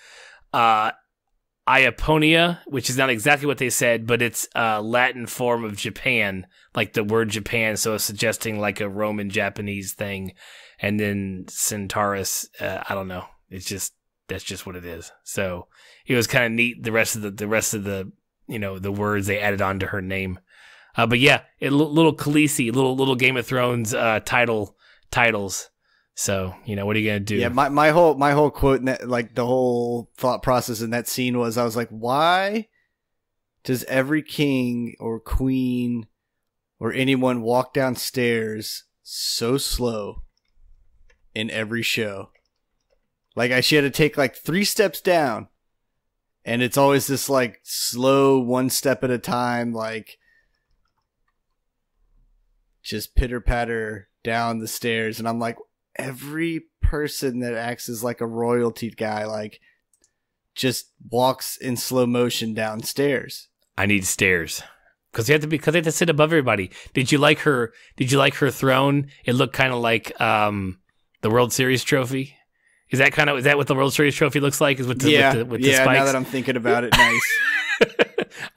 Iaponia, which is not exactly what they said, but it's a Latin form of Japan, like the word Japan, so it's suggesting like a Roman Japanese thing. And then Centaurus, I don't know. That's just what it is. So it was kind of neat. The rest of the the words they added on to her name. But yeah, little Khaleesi, little Game of Thrones titles. So, what are you going to do? Yeah, my whole quote, in that, like the whole thought process in that scene was, I was like, why does every king or queen or anyone walk downstairs so slow in every show? Like, she had to take like 3 steps down, and it's always this like slow 1 step at a time, like just pitter patter down the stairs. And I'm like, every person that acts as like a royalty guy, like, just walks in slow motion downstairs. I need stairs because they have to sit above everybody. Did you like her throne? It looked kind of like the World Series trophy. Is that what the World Series trophy looks like? Is with the spikes? Now that I'm thinking about it, nice.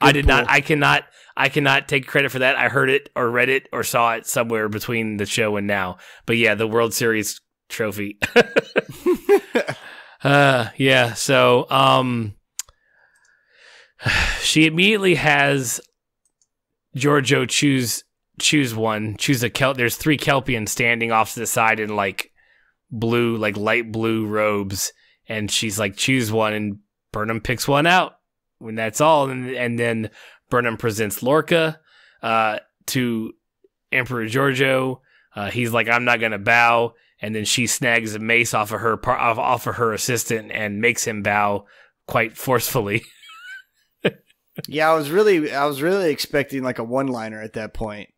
I did not. I cannot take credit for that. I heard it or read it or saw it somewhere between the show and now. But yeah, the World Series trophy. Yeah. So, she immediately has Giorgio choose one. Choose a Kelp. There's 3 Kelpians standing off to the side in like blue, like light blue robes, and she's like, choose one, and Burnham picks one out. When that's all, and then Burnham presents Lorca to Emperor Giorgio. He's like, I'm not gonna bow, and then she snags a mace off of her assistant and makes him bow quite forcefully. Yeah, I was really expecting like a one-liner at that point,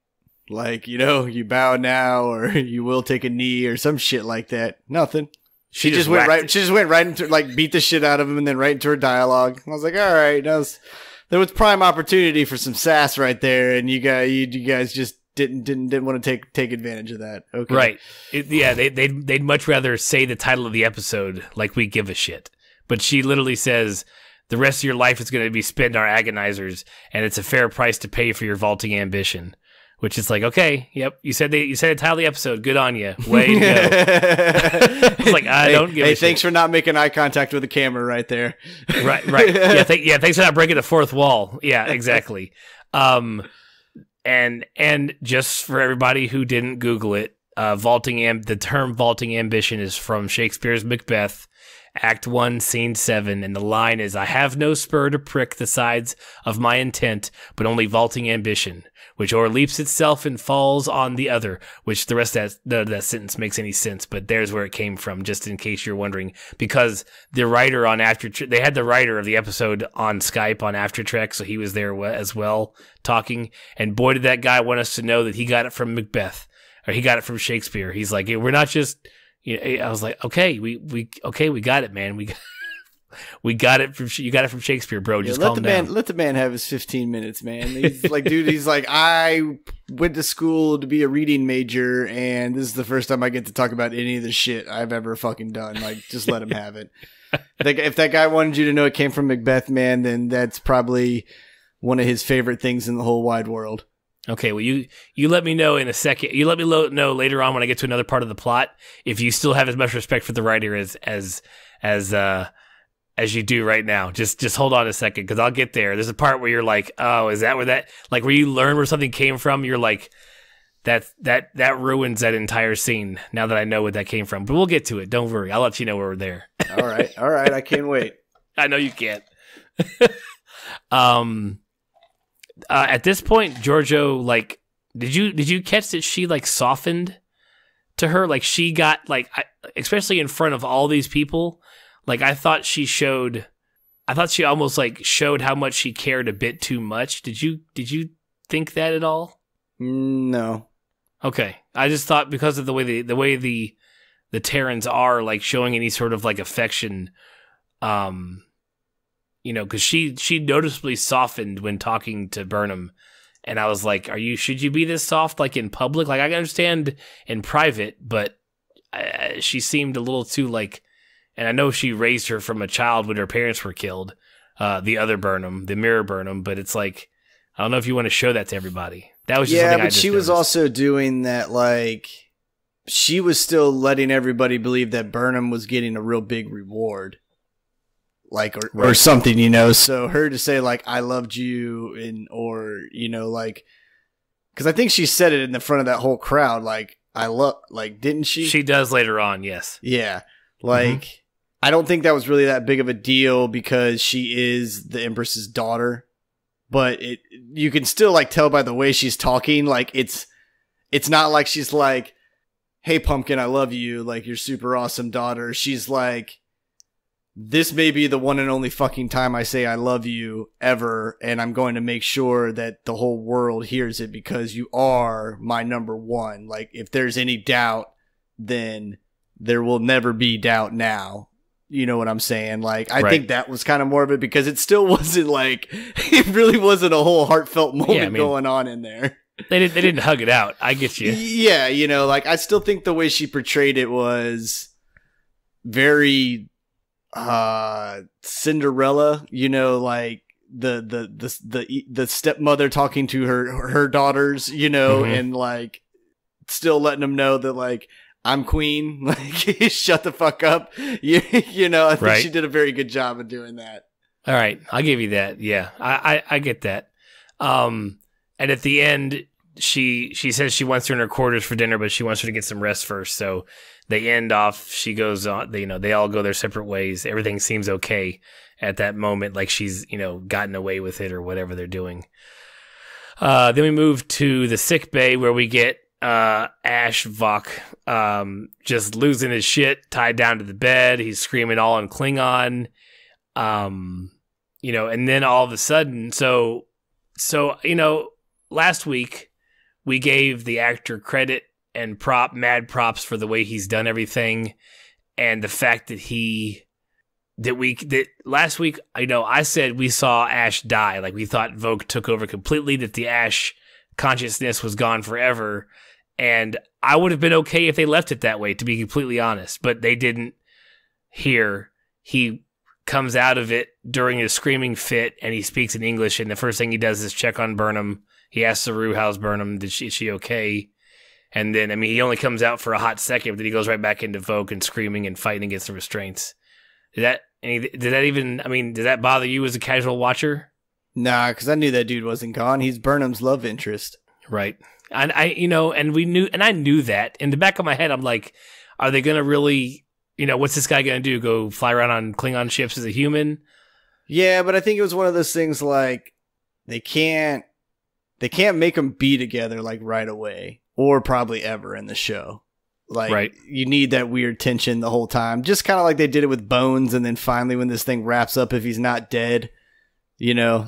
like, you bow now, or you will take a knee, or some shit like that. Nothing. She just went right into, like, beat the shit out of him, and then right into her dialogue. I was like, all right, there was prime opportunity for some sass right there, and you guys just didn't want to take advantage of that. Okay, right? They'd much rather say the title of the episode, like we give a shit. But she literally says, the rest of your life is going to be spent in our agonizers, and it's a fair price to pay for your vaulting ambition. which is like, okay, yep, you said the title of the episode. Good on you. Way to go. It's like, I don't give a shit. Thanks for not making eye contact with the camera right there. Right. Thanks for not breaking the fourth wall. Yeah, exactly. And just for everybody who didn't Google it, the term vaulting ambition is from Shakespeare's Macbeth, Act 1, Scene 7, and the line is, I have no spur to prick the sides of my intent, but only vaulting ambition, which o'erleaps itself and falls on the other, which the rest of that sentence makes any sense, but there's where it came from, just in case you're wondering, because the writer on they had the writer of the episode on Skype on After Trek, so he was there as well, talking, and boy did that guy want us to know that he got it from Macbeth, or he got it from Shakespeare. He's like, we're not just... I was like, okay, we got it, man. We got it from you got it from Shakespeare, bro. Just calm down. Let the man have his 15 minutes, man. He's like, dude, he's like, I went to school to be a reading major, and this is the first time I get to talk about any of the shit I've ever fucking done. Like, just let him have it. If that guy wanted you to know it came from Macbeth, man, then that's probably one of his favorite things in the whole wide world. Okay, well, you let me know in a second. You let me know later on when I get to another part of the plot if you still have as much respect for the writer as you do right now. Just hold on a second, because I'll get there. There's a part where you're like, oh, is that where that, like, where you learn where something came from? You're like, that ruins that entire scene. Now that I know where that came from, but we'll get to it. Don't worry, I'll let you know when we're there. All right, I can't wait. I know you can't. At this point, Giorgio, like, did you catch that she like softened to her? Like, she got like, especially in front of all these people. Like, I thought she almost like showed how much she cared a bit too much. Did you think that at all? No. Okay, I just thought because of the way the Terrans are like showing any sort of like affection, because she noticeably softened when talking to Burnham, and I was like, should you be this soft like in public? Like, I understand in private, but she seemed a little too like, and I know she raised her from a child when her parents were killed, the other Burnham, the mirror Burnham, but it's like, I don't know if you want to show that to everybody. That was just something I just she was noticed. Also doing that, like, she was still letting everybody believe that Burnham was getting a real big reward. Like, or something, so her to say like, I loved you, like, because I think she said it in the front of that whole crowd, like, didn't she? She does later on, yes. Yeah. Like, I don't think that was really that big of a deal because she is the Empress's daughter, but you can still like tell by the way she's talking, like, it's not like she's like, hey Pumpkin, I love you, like, you're super awesome daughter. She's like, this may be the one and only fucking time I say I love you ever, and I'm going to make sure that the whole world hears it because you are my number one. Like, if there's any doubt, then there will never be doubt now. You know what I'm saying? Like, I think that was kind of more of it because it still wasn't like, it really wasn't a whole heartfelt moment going on in there. They didn't hug it out. I get you. Yeah, like, I still think the way she portrayed it was very Cinderella, like the stepmother talking to her daughters, and like still letting them know that like, I'm queen, like, shut the fuck up. I think she did a very good job of doing that. All right, I'll give you that. Yeah, I get that. And at the end, she says she wants her in her quarters for dinner, but she wants her to get some rest first. So they end off. She goes on. They all go their separate ways. Everything seems okay at that moment, like she's gotten away with it or whatever they're doing. Then we move to the sick bay where we get Ash Vok just losing his shit, tied down to the bed. He's screaming all in Klingon. And then all of a sudden, so last week we gave the actor credit and mad props for the way he's done everything, and the fact that last week, I said we saw Ash die, like we thought Vogue took over completely, that the Ash consciousness was gone forever, and I would have been okay if they left it that way, to be completely honest, but they didn't. Here, he comes out of it during a screaming fit, and he speaks in English, and the first thing he does is check on Burnham He asks Saru, how's Burnham? Is she okay? And then, I mean, he only comes out for a hot second, but then he goes right back into Vogue and screaming and fighting against the restraints. Did that bother you as a casual watcher? Nah, because I knew that dude wasn't gone. He's Burnham's love interest. Right. And I knew that. In the back of my head, I'm like, are they going to really, what's this guy going to do? Go fly around on Klingon ships as a human? Yeah, but I think it was one of those things like they can't make them be together like right away or probably ever in the show. Like, right. You need that weird tension the whole time. Just kind of like they did it with Bones, and then finally when this thing wraps up, if he's not dead,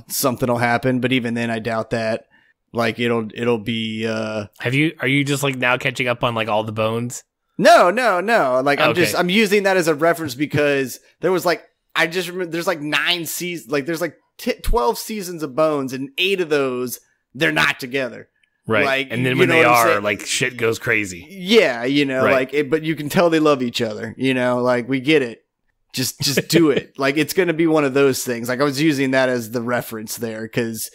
something will happen. But even then, I doubt that. Like, it'll be... Are you just like now catching up on like all the Bones? No. Like, I'm using that as a reference because there was like, I just remember there's like 9 seasons, like there's like 12 seasons of Bones, and 8 of those, they're not together. Right. Like, and then when they are, like, shit goes crazy. Yeah, right. But you can tell they love each other, like, we get it. Just do it. Like, it's going to be one of those things. Like, I was using that as the reference there, because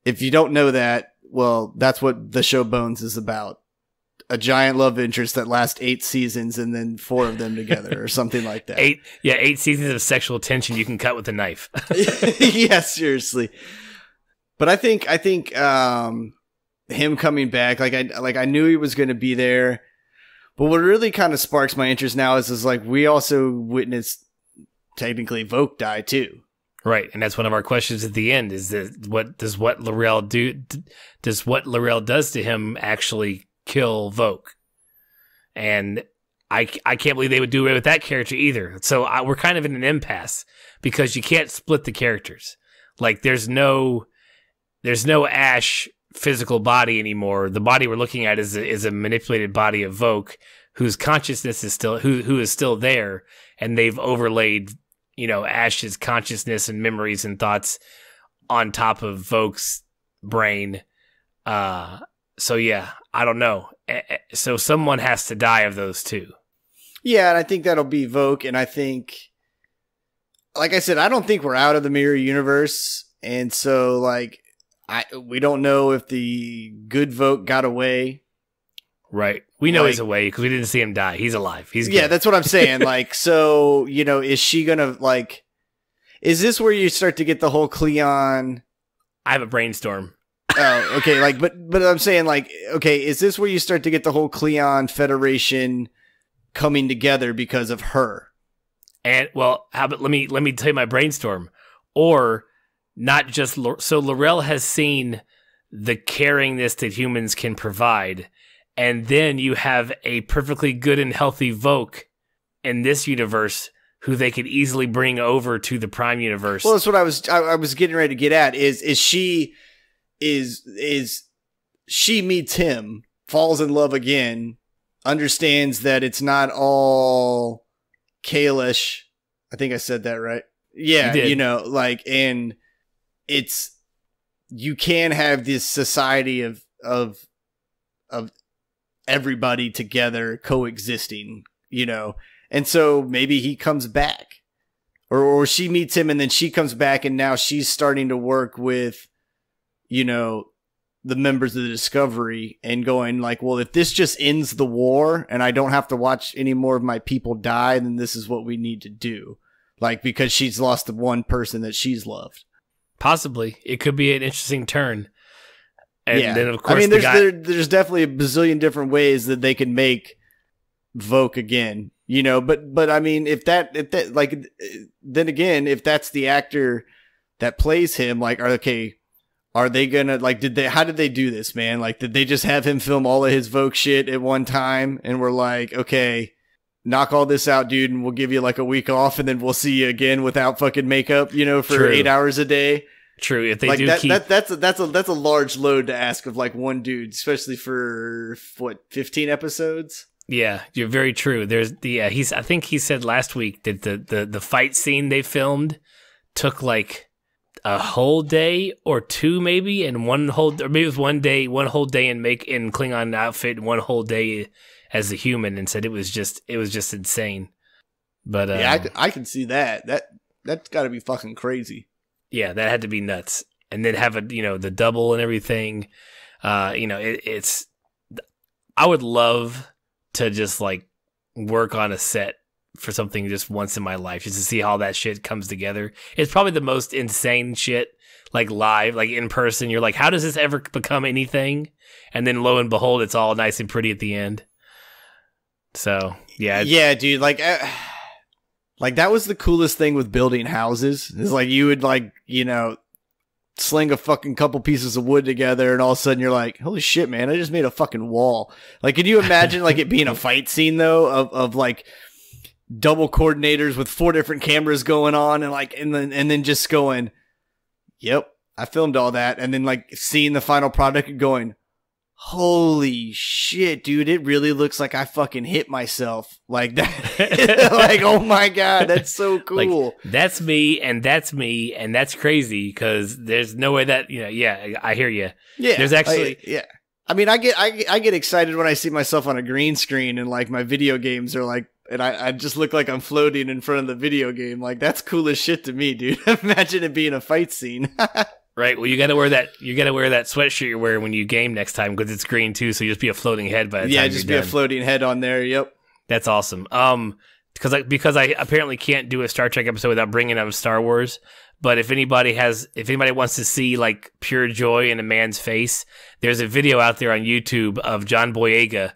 if you don't know that, well, that's what the show Bones is about. A giant love interest that lasts 8 seasons and then 4 of them together or something like that. 8 seasons of sexual tension you can cut with a knife. Yeah, seriously. But I think him coming back, I knew he was going to be there. But what really kind of sparks my interest now is like we also witnessed technically Vogue die too. Right, and that's one of our questions at the end: is that what L'Rell do? Does what L'Rell does to him actually kill Vogue? And I can't believe they would do away with that character either. So we're kind of in an impasse because you can't split the characters. Like there's no Ash physical body anymore. The body we're looking at is a manipulated body of Vogue, whose consciousness is still who is still there, and they've overlaid Ash's consciousness and memories and thoughts on top of Vogue's brain. So yeah, I don't know. So someone has to die of those two. Yeah, and I think that'll be Vogue, and I think, like I said, I don't think we're out of the mirror universe, and so like we don't know if the good Vogue got away. Right. We know he's away because we didn't see him die. He's alive. He's good. Yeah, that's what I'm saying. Like, so, is she gonna, like, is this where you start to get the whole Cleon? I have a brainstorm. Oh, okay. Like, but I'm saying, like, okay, is this where you start to get the whole Cleon Federation coming together because of her? And, well, how about, let me tell you my brainstorm. Or not just, so L'Rell has seen the caringness that humans can provide. And then you have a perfectly good and healthy Vogue in this universe who they could easily bring over to the Prime universe. Well, that's what I was getting ready to get at. Is she meets him, falls in love again, understands that it's not all Kalish. I think I said that right. Yeah, and it's, you can have this society of everybody together coexisting, and so maybe he comes back, or she meets him and then she comes back, and now she's starting to work with, the members of the Discovery and going like, well, if this just ends the war and I don't have to watch any more of my people die, then this is what we need to do. Like, because she's lost the one person that she's loved. Possibly. It could be an interesting turn. And then, of course, I mean, there's definitely a bazillion different ways that they can make Vogue again, but I mean, if that, like, then again, if that's the actor that plays him, like, are they gonna, like, how did they do this, man? Like, did they just have him film all of his Vogue shit at one time? And we're like, okay, knock all this out, dude, and we'll give you like a week off, and then we'll see you again without fucking makeup, for True. 8 hours a day. True. If they like do that's a large load to ask of like one dude, especially for 15 episodes. Yeah, you're very true. There's I think he said last week that the fight scene they filmed took like a whole day or two, maybe, and or maybe it was one whole day in Klingon outfit and one whole day as a human, and said it was just insane. But yeah, I can see that. That's got to be fucking crazy. Yeah, that had to be nuts. and then have the double and everything. It's I would love to just like work on a set for something just once in my life, just to see how that shit comes together. It's probably the most insane shit, like live, like in person. You're like, how does this ever become anything? And then lo and behold, it's all nice and pretty at the end. So yeah, dude, like that was the coolest thing with building houses. Is like you would like sling a fucking couple pieces of wood together, and all of a sudden you're like, holy shit, man, I just made a fucking wall. Like, can you imagine like it being a fight scene though of like double coordinators with 4 different cameras going on, and like and then just going, yep, I filmed all that, and then like seeing the final product and going, holy shit, dude, it really looks like I fucking hit myself like that. Like, oh my God, that's so cool. Like, that's me, and that's me, and that's crazy, because there's no way that, I hear you. Yeah. There's actually... I mean, I get excited when I see myself on a green screen, and like my video games are like, and I just look like I'm floating in front of the video game. Like, that's cool as shit to me, dude. Imagine it being a fight scene. Right. Well, you got to wear that sweatshirt you're wearing when you game next time, because it's green too. So you just be a floating head by the time you're done. Yeah, just be a floating head on there. Yep. That's awesome. Because I apparently can't do a Star Trek episode without bringing up Star Wars. But if anybody wants to see like pure joy in a man's face, there's a video out there on YouTube of John Boyega,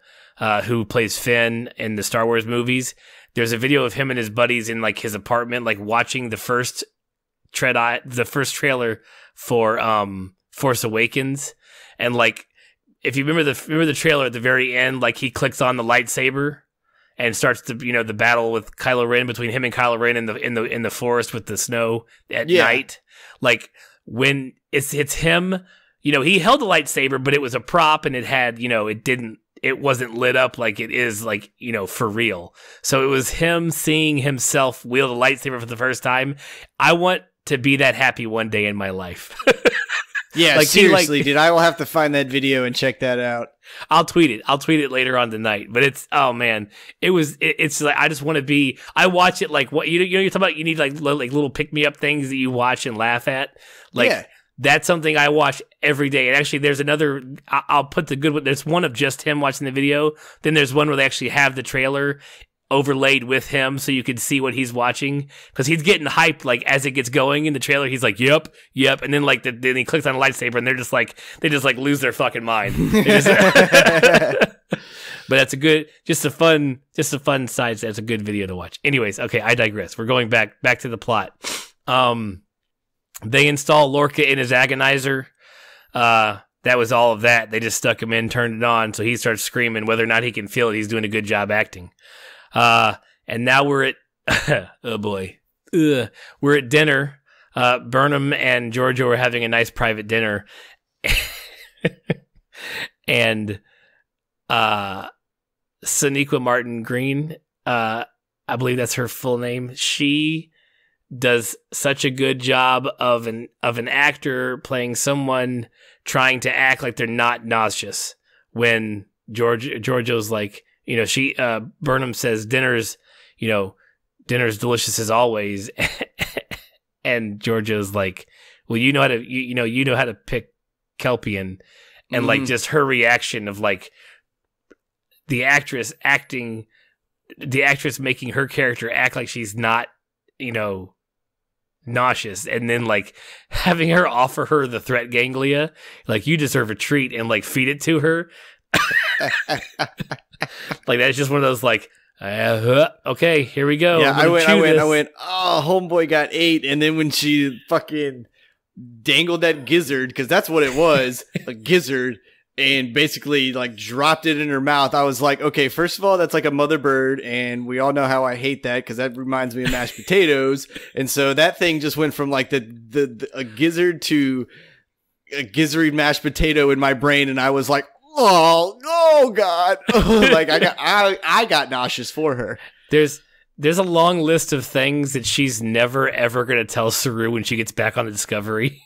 who plays Finn in the Star Wars movies. There's a video of him and his buddies in like his apartment, like watching the first trailer for Force Awakens, and like if you remember the trailer at the very end, like he clicks on the lightsaber and starts the battle with Kylo Ren, between him and Kylo Ren in the forest with the snow at night. Like when it's him, he held the lightsaber, but it was a prop, and it had it wasn't lit up like it is, like, for real. So it was him seeing himself wield a lightsaber for the first time. I want to be that happy one day in my life. Yeah, like, seriously, dude, I will have to find that video and check that out. I'll tweet it later on tonight. But it's, oh man, it's like, I just want to be, I watch it like, what, you're talking about, you need like little pick me up things that you watch and laugh at. Like, that's something I watch every day. And actually, there's another, I'll put the good one, there's one of just him watching the video. Then there's one where they actually have the trailer overlaid with him, so you can see what he's watching, because he's getting hyped like as it gets going in the trailer. He's like, yep, and then like then he clicks on a lightsaber, and they just like lose their fucking mind. But that's just a fun side. That's a good video to watch. Anyways, okay, I digress. We're going back to the plot. They install Lorca in his agonizer. That was all of that. They just stuck him in, turned it on, so he starts screaming. Whether or not he can feel it, he's doing a good job acting. And now we're at, oh boy, we're at dinner. Burnham and Giorgio are having a nice private dinner. And, Sonequa Martin Green, I believe that's her full name. She does such a good job of an actor playing someone trying to act like they're not nauseous, when Giorgio's like, Burnham says dinner's delicious as always. And Giorgio's like, well, you know how to pick Kelpian. And like, just her reaction of like the actress making her character act like she's not, nauseous, and then like having her offer her the threat ganglia, like, you deserve a treat, and like feed it to her. Like, that's just one of those like, okay, here we go. Yeah, I went, oh, homeboy got 8. And then when she fucking dangled that gizzard, because that's what it was, a gizzard, and basically like dropped it in her mouth, I was like, okay, first of all, that's like a mother bird, and we all know how I hate that, because that reminds me of mashed potatoes. And so that thing just went from like a gizzard to a gizzard mashed potato in my brain, and I was like, oh God. Like, I got nauseous for her. There's a long list of things that she's never ever going to tell Saru when she gets back on the Discovery.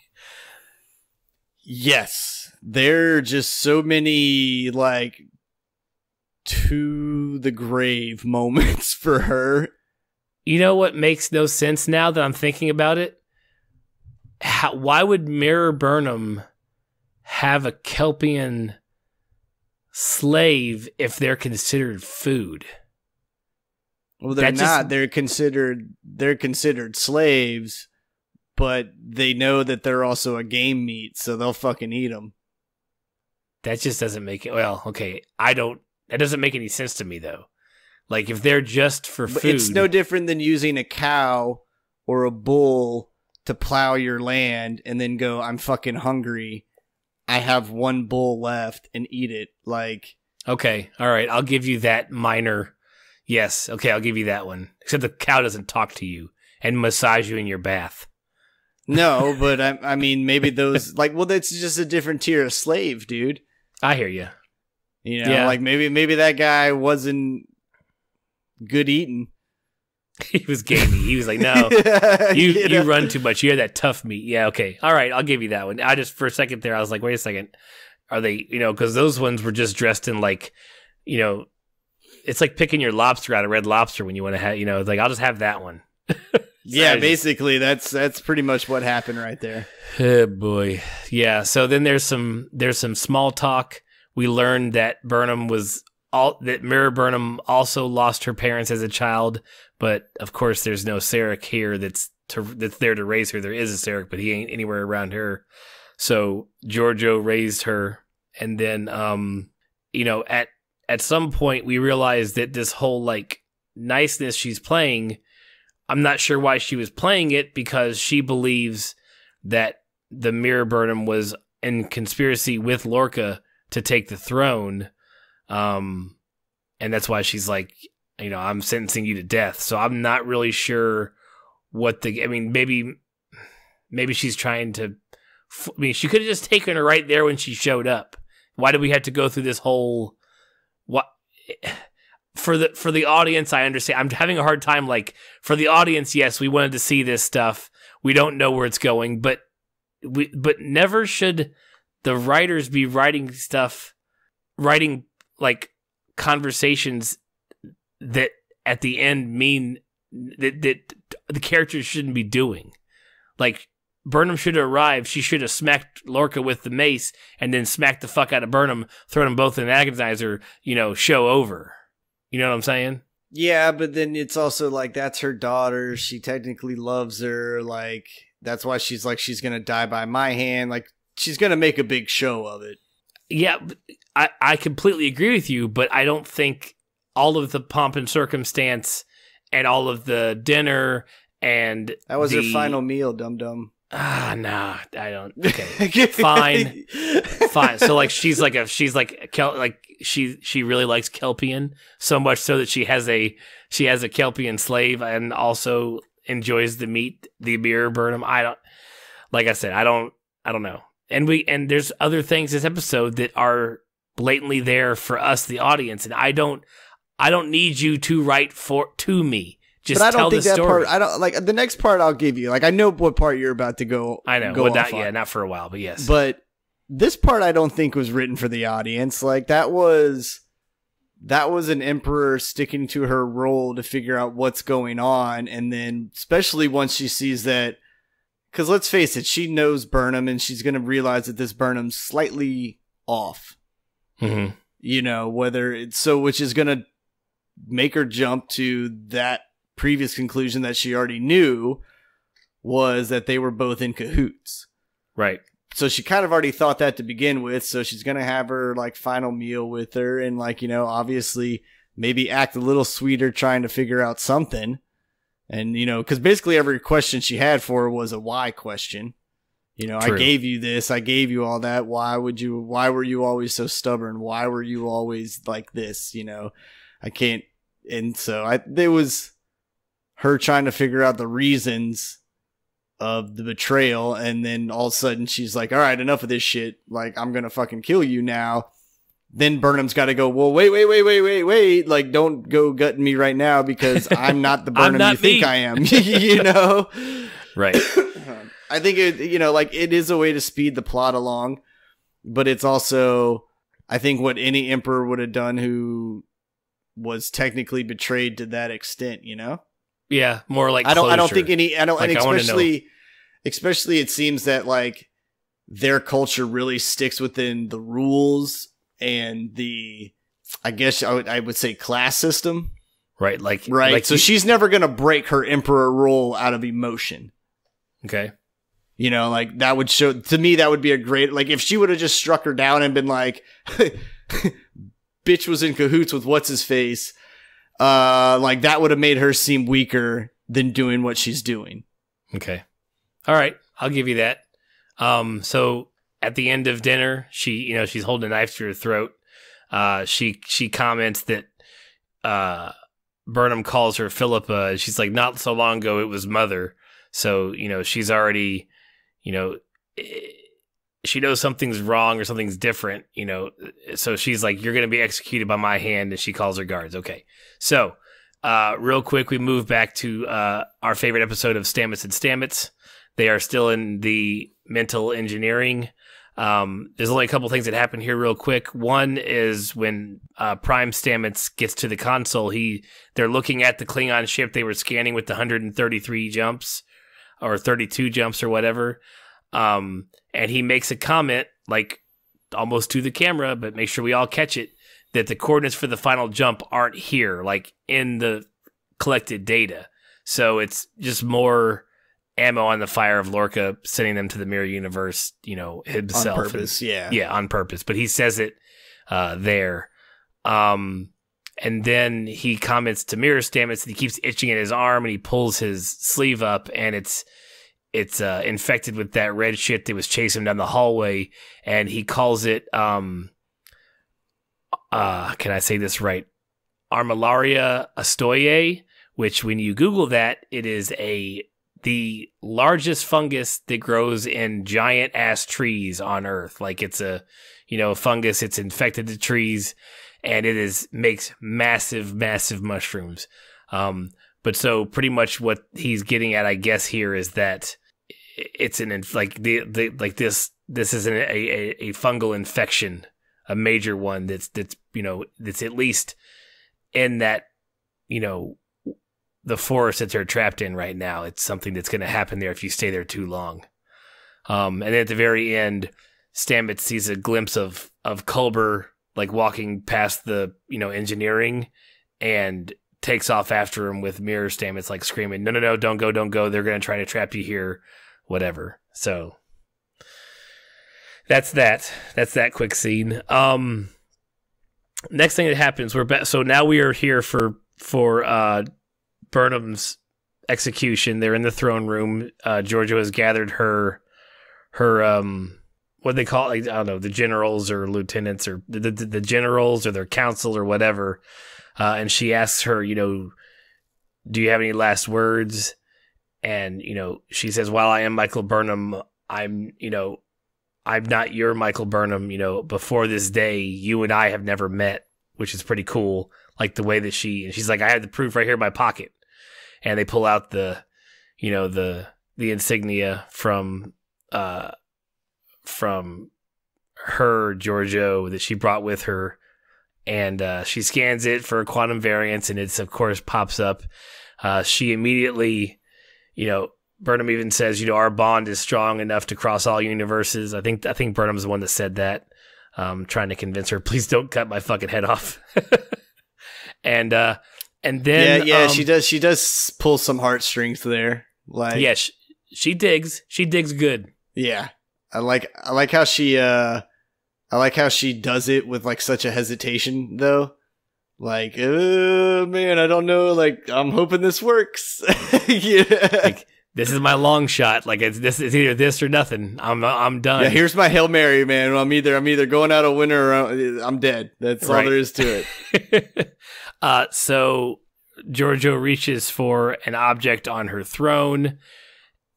Yes. There are just so many like to the grave moments for her. You know what makes no sense now that I'm thinking about it? why would Mirror Burnham have a Kelpian slave if they're considered food? Well, they're not. They're considered slaves, but they know that they're also a game meat, so they'll fucking eat them. That just doesn't make it. Well, okay, that doesn't make any sense to me though. Like if they're just for food, it's no different than using a cow or a bull to plow your land and then go, I'm fucking hungry. I have one bull left and eat it. Like, okay, all right, I'll give you that minor. Yes, okay, I'll give you that one. Except the cow doesn't talk to you and massage you in your bath. No, but I mean, maybe those, like, well, that's just a different tier of slave, dude. I hear you. You know, like maybe that guy wasn't good eating. He was gamey. He was like, no, you run too much. You have that tough meat. Yeah, okay. All right, I'll give you that one. I just, for a second there, I was like, wait a second. Are they, because those ones were just dressed in like, it's like picking your lobster out of Red Lobster when you want to have, like, I'll just have that one. Yeah, basically, that's pretty much what happened right there. Oh, boy. Yeah, so then there's some small talk. We learned that Mirror Burnham also lost her parents as a child, but of course there's no Sarek here that's there to raise her. There is a Sarek, but he ain't anywhere around her. So Giorgio raised her, and then at some point we realized that this whole like niceness she's playing, I'm not sure why she was playing it, because she believes that the Mirror Burnham was in conspiracy with Lorca to take the throne. And that's why she's like, I'm sentencing you to death. So I'm not really sure maybe she's trying to, she could have just taken her right there when she showed up. Why did we have to go through this whole, for the audience? I understand. I'm having a hard time. Like for the audience, yes, we wanted to see this stuff. We don't know where it's going, but never should the writers be writing like conversations that at the end mean that the characters shouldn't be doing. Like Burnham should have arrived. She should have smacked Lorca with the mace and then smacked the fuck out of Burnham, thrown them both in an agonizer, show over. You know what I'm saying? Yeah, but then it's also like, that's her daughter. She technically loves her. Like, that's why she's like, she's going to die by my hand. Like, she's going to make a big show of it. Yeah, I completely agree with you, but I don't think all of the pomp and circumstance and all of the dinner and that was her final meal, dum-dum. Nah, I don't. Okay, fine. So like, she really likes Kelpian so much so that she has a Kelpian slave and also enjoys the meat, the Mirror Burnham. I don't know. And there's other things this episode that are blatantly there for us, the audience, and I don't need you to write to me. Just but I don't tell think the that story. part. I don't like the next part. I'll give you. Like, I know what part you're about to go. I know. Go well, off on. not for a while, but yes. But this part, I don't think was written for the audience. Like that was an emperor sticking to her role to figure out what's going on, and then especially once she sees that. Because let's face it, she knows Burnham, and she's going to realize that this Burnham's slightly off. Mm-hmm. Which is going to make her jump to that previous conclusion that she already knew, was that they were both in cahoots. Right. So she kind of already thought that to begin with. So she's going to have her like final meal with her, and like, obviously maybe act a little sweeter, trying to figure out something. And, because basically every question she had for her was a why question. True. I gave you this, I gave you all that. Why were you always so stubborn? Why were you always like this? I can't. And so there was her trying to figure out the reasons of the betrayal. And then all of a sudden she's like, all right, enough of this shit. Like, I'm going to fucking kill you now. Then Burnham's got to go, well, wait. Like, don't go gutting me right now, because I'm not the Burnham you think I am, Right. I think it is a way to speed the plot along, but it's also, I think, what any emperor would have done who was technically betrayed to that extent, Yeah. More like, I don't think and especially it seems that like their culture really sticks within the rules and the, I guess I would say class system. Right. Right. So she's never going to break her emperor role out of emotion. Okay. You know, like that would show to me, that would be a great, like if she would have just struck her down and been like, bitch was in cahoots with what's his face. Like that would have made her seem weaker than doing what she's doing. Okay. All right. I'll give you that. So at the end of dinner, she's holding a knife to her throat. She comments that, Burnham calls her Philippa. She's like, not so long ago, it was mother. So, she's already, she knows something's wrong or something's different, so she's like, you're going to be executed by my hand. And she calls her guards. Okay. So, real quick, we move back to, our favorite episode of Stamets and Stamets. They are still in the mental engineering. There's only a couple things that happen here real quick. One is when Prime Stamets gets to the console, they're looking at the Klingon ship they were scanning with the 133 jumps or 32 jumps or whatever. And he makes a comment, like almost to the camera, but make sure we all catch it, that the coordinates for the final jump aren't here, like in the collected data. So it's just more ammo on the fire of Lorca sending them to the mirror universe, himself. On purpose, yeah. Yeah, on purpose. But he says it there. And then he comments to Mirror Stamets that he keeps itching at his arm, and he pulls his sleeve up, and it's infected with that red shit that was chasing him down the hallway, and he calls it, can I say this right? Armillaria astoye, which when you Google that, it is the largest fungus that grows in giant ass trees on Earth. Like it's a fungus. It's infected the trees, and it makes massive, massive mushrooms. But so pretty much what he's getting at, I guess, here is that it's this is a fungal infection, a major one that's at least in that, the forest that they're trapped in right now. It's something that's going to happen there if you stay there too long. And then at the very end, Stamets sees a glimpse of Culber like walking past the, engineering, and takes off after him with Mirror Stamets like screaming, no, don't go. They're going to try to trap you here, whatever. So that's that. That's that quick scene. Next thing that happens, we're back. So now we are here for Burnham's execution. They're in the throne room. Giorgio has gathered her what they call it, I don't know, the generals or lieutenants or the generals or their council or whatever. And she asks her, do you have any last words? And, she says, while I am Michael Burnham, I'm not your Michael Burnham. Before this day, you and I have never met, which is pretty cool. Like the way that she's like, I have the proof right here in my pocket. And they pull out the insignia from her, Giorgio, that she brought with her. And she scans it for quantum variance, and it's, of course, pops up. She immediately, Burnham even says, our bond is strong enough to cross all universes. I think Burnham's the one that said that, trying to convince her, please don't cut my fucking head off. And then she does pull some heartstrings there. Like, yeah, she digs good. Yeah, I like how she does it with like such a hesitation though. Like, oh man, I don't know. Like, I'm hoping this works. Yeah. Like, this is my long shot. Like, it's either this or nothing. I'm done. Yeah, here's my Hail Mary, man. I'm either going out a winner or I'm dead. That's all there is to it. So Giorgio reaches for an object on her throne.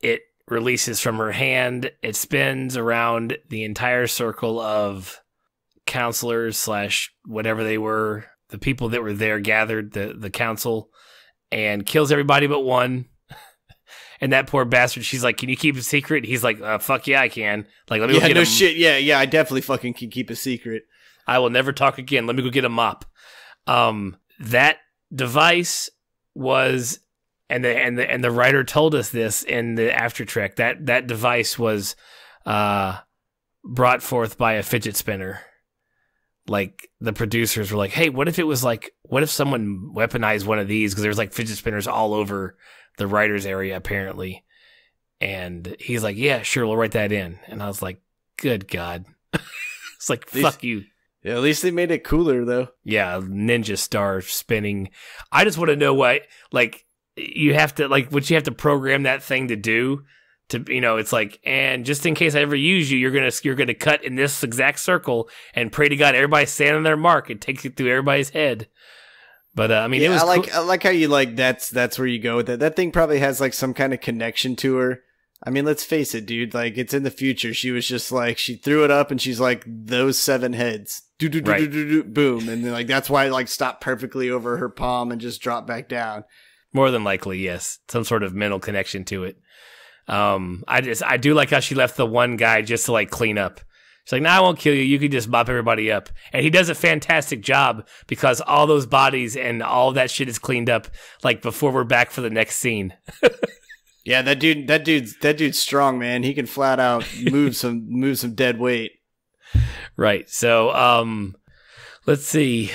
It releases from her hand. It spins around the entire circle of counselors / whatever they were, the people that were there gathered, the council, and kills everybody but one. And that poor bastard, she's like, can you keep a secret? He's like, fuck yeah, I can. Like, let me go get him. Shit. Yeah, I definitely fucking can keep a secret. I will never talk again. Let me go get a mop. That device was and the writer told us this in the after trek that device was brought forth by a fidget spinner. Like the producers were like, "Hey, what if someone weaponized one of these?" Because there's like fidget spinners all over the writers area apparently. And he's like, "Yeah, sure, we'll write that in." And I was like, "Good God!" It's like, "Fuck you." Yeah, at least they made it cooler though. Yeah, ninja star spinning. I just want to know what you have to program that thing to do. To it's like, and just in case I ever use you, you're gonna cut in this exact circle and pray to God everybody's standing on their mark. It takes it through everybody's head. But I mean, it was I like how you that's where you go with it. That thing probably has like some kind of connection to her. I mean, let's face it, dude. Like it's in the future. She was just like she threw it up and she's like those 7 heads, boom, and then like that's why it like stopped perfectly over her palm and just dropped back down. More than likely, yes, some sort of mental connection to it. I do like how she left the one guy just to like clean up. She's like, "No, I won't kill you. You can just mop everybody up." And he does a fantastic job because all those bodies and all that shit is cleaned up like before we're back for the next scene. Yeah, that dude's strong, man. He can flat out move some dead weight. Right. So, let's see.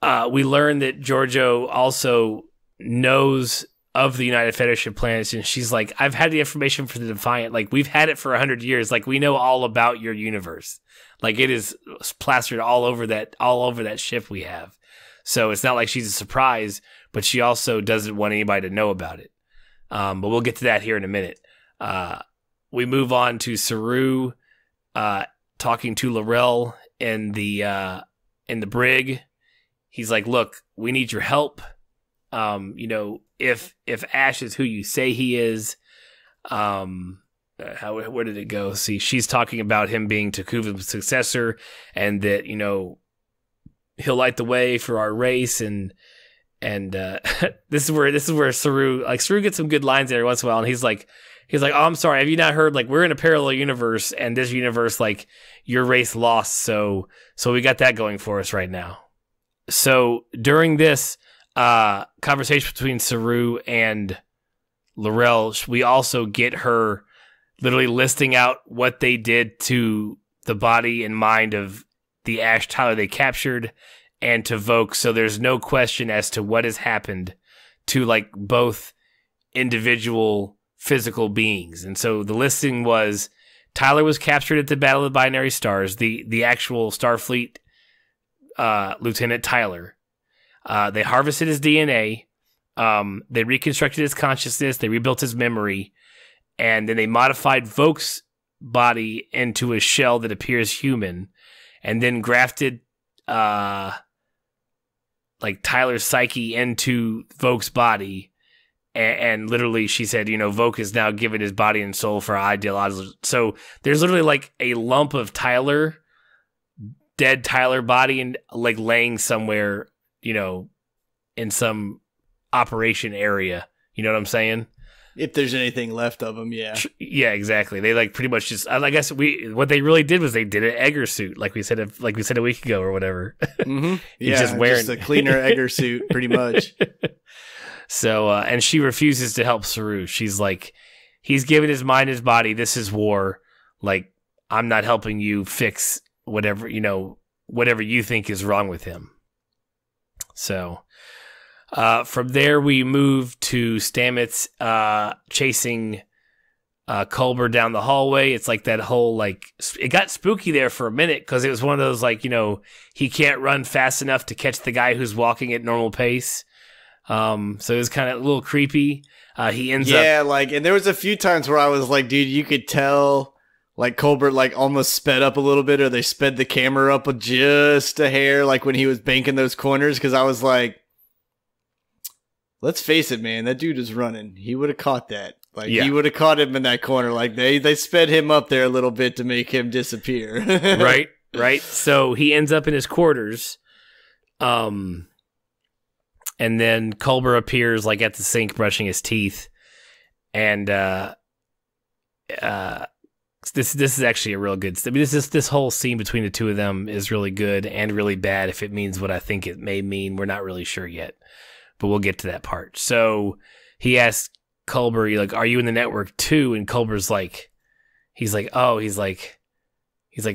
We learned that Giorgio also knows of the United Federation planets, and she's like, "I've had the information for the Defiant. Like, we've had it for 100 years. Like, we know all about your universe. Like, it is plastered all over that ship we have. So it's not like she's a surprise, but she also doesn't want anybody to know about it. But we'll get to that here in a minute. We move on to Saru talking to Laurel in the brig. He's like, "Look, we need your help. If Ash is who you say he is, where did it go? See, she's talking about him being Takuva's successor, and that he'll light the way for our race, and this is where Saru gets some good lines every once in a while, and he's like, "Oh, I'm sorry, have you not heard? Like, we're in a parallel universe, and this universe, like, your race lost, so we got that going for us right now." So during this conversation between Saru and Laurel, we also get her literally listing out what they did to the body and mind of the Ash Tyler they captured and to Voke. So there's no question as to what has happened to like both individual physical beings. And so the listing was Tyler was captured at the Battle of the Binary Stars, the actual Starfleet Lieutenant Tyler. They harvested his DNA. They reconstructed his consciousness. They rebuilt his memory. And then they modified Voke's body into a shell that appears human. And then grafted like Tyler's psyche into Voke's body. And literally she said, Voke is now given his body and soul for ideology. So there's literally like a lump of dead Tyler body and like laying somewhere, in some operation area. You know what I'm saying? If there's anything left of him, yeah. Yeah, exactly. They like pretty much just, I guess what they really did was they did an Egger suit, like we said a week ago or whatever. Mm-hmm. He's just wearing a cleaner Egger suit, pretty much. So, and she refuses to help Saru. She's like, he's given his mind, his body. This is war. Like, I'm not helping you fix whatever you think is wrong with him. So, from there we move to Stamets chasing Culber down the hallway. It's like that whole it got spooky there for a minute because it was one of those he can't run fast enough to catch the guy who's walking at normal pace. So it was kind of a little creepy. He ends up and there was a few times where I was like, dude, you could tell Colbert almost sped up a little bit, or they sped the camera up just a hair, when he was banking those corners, because I was like, let's face it, man, that dude is running. He would have caught that. He would have caught him in that corner. They sped him up there a little bit to make him disappear. Right. So he ends up in his quarters. And then Culber appears at the sink brushing his teeth. And this is actually a real good. I mean, this whole scene between the two of them is really good and really bad. If it means what I think it may mean, we're not really sure yet. but we'll get to that part. So he asks Culber, like, "Are you in the network too?" And Culber's like, he's like,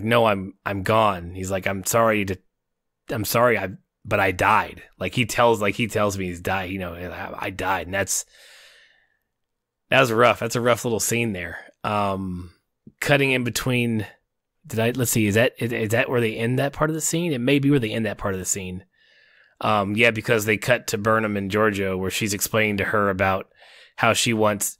"No, I'm gone." He's like, "I'm sorry, but I died." He tells me he's died. I died, and that was rough. That's a rough little scene there. Cutting in between. Let's see, is that where they end that part of the scene? It may be where they end that part of the scene. Yeah, because they cut to Burnham and Giorgio, where she's explaining to her about how she wants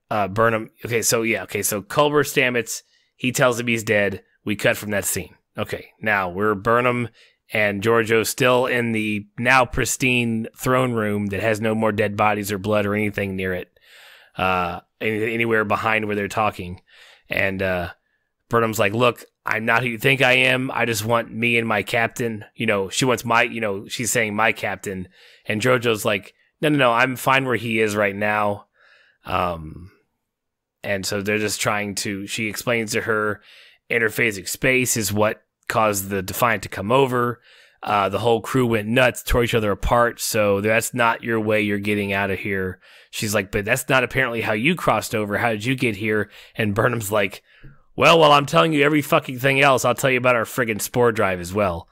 Burnham. So Culber Stamets, he tells him he's dead. We cut from that scene. Okay, now we're Burnham and Giorgio still in the now pristine throne room that has no more dead bodies or blood or anything near it, anywhere behind where they're talking. And Burnham's like, "Look, I'm not who you think I am. I just want me and my captain." She wants she's saying my captain. And Giorgio's like, no, I'm fine where he is right now. And so they're just she explains to her interphasic space is what caused the Defiant to come over. The whole crew went nuts, tore each other apart. So that's not your way you're getting out of here. She's like, "But that's not apparently how you crossed over. How did you get here?" And Burnham's like, "Well, while I'm telling you every fucking thing else, I'll tell you about our friggin' spore drive as well."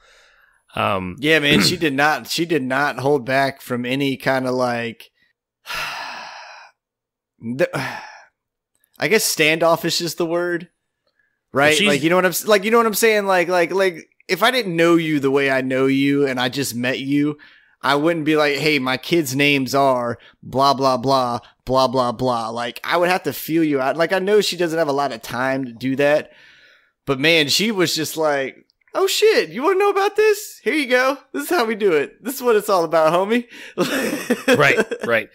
Yeah, man, she did not hold back from any kind of I guess standoffish is the word, right? Well, you know what I'm saying? Like if I didn't know you the way I know you and I just met you, I wouldn't be like, "Hey, my kids' names are blah, blah, blah, blah, blah, blah." I would have to feel you out. I know she doesn't have a lot of time to do that, but man, she was just like, "Oh shit, you want to know about this? Here you go. This is how we do it. This is what it's all about, homie." Right.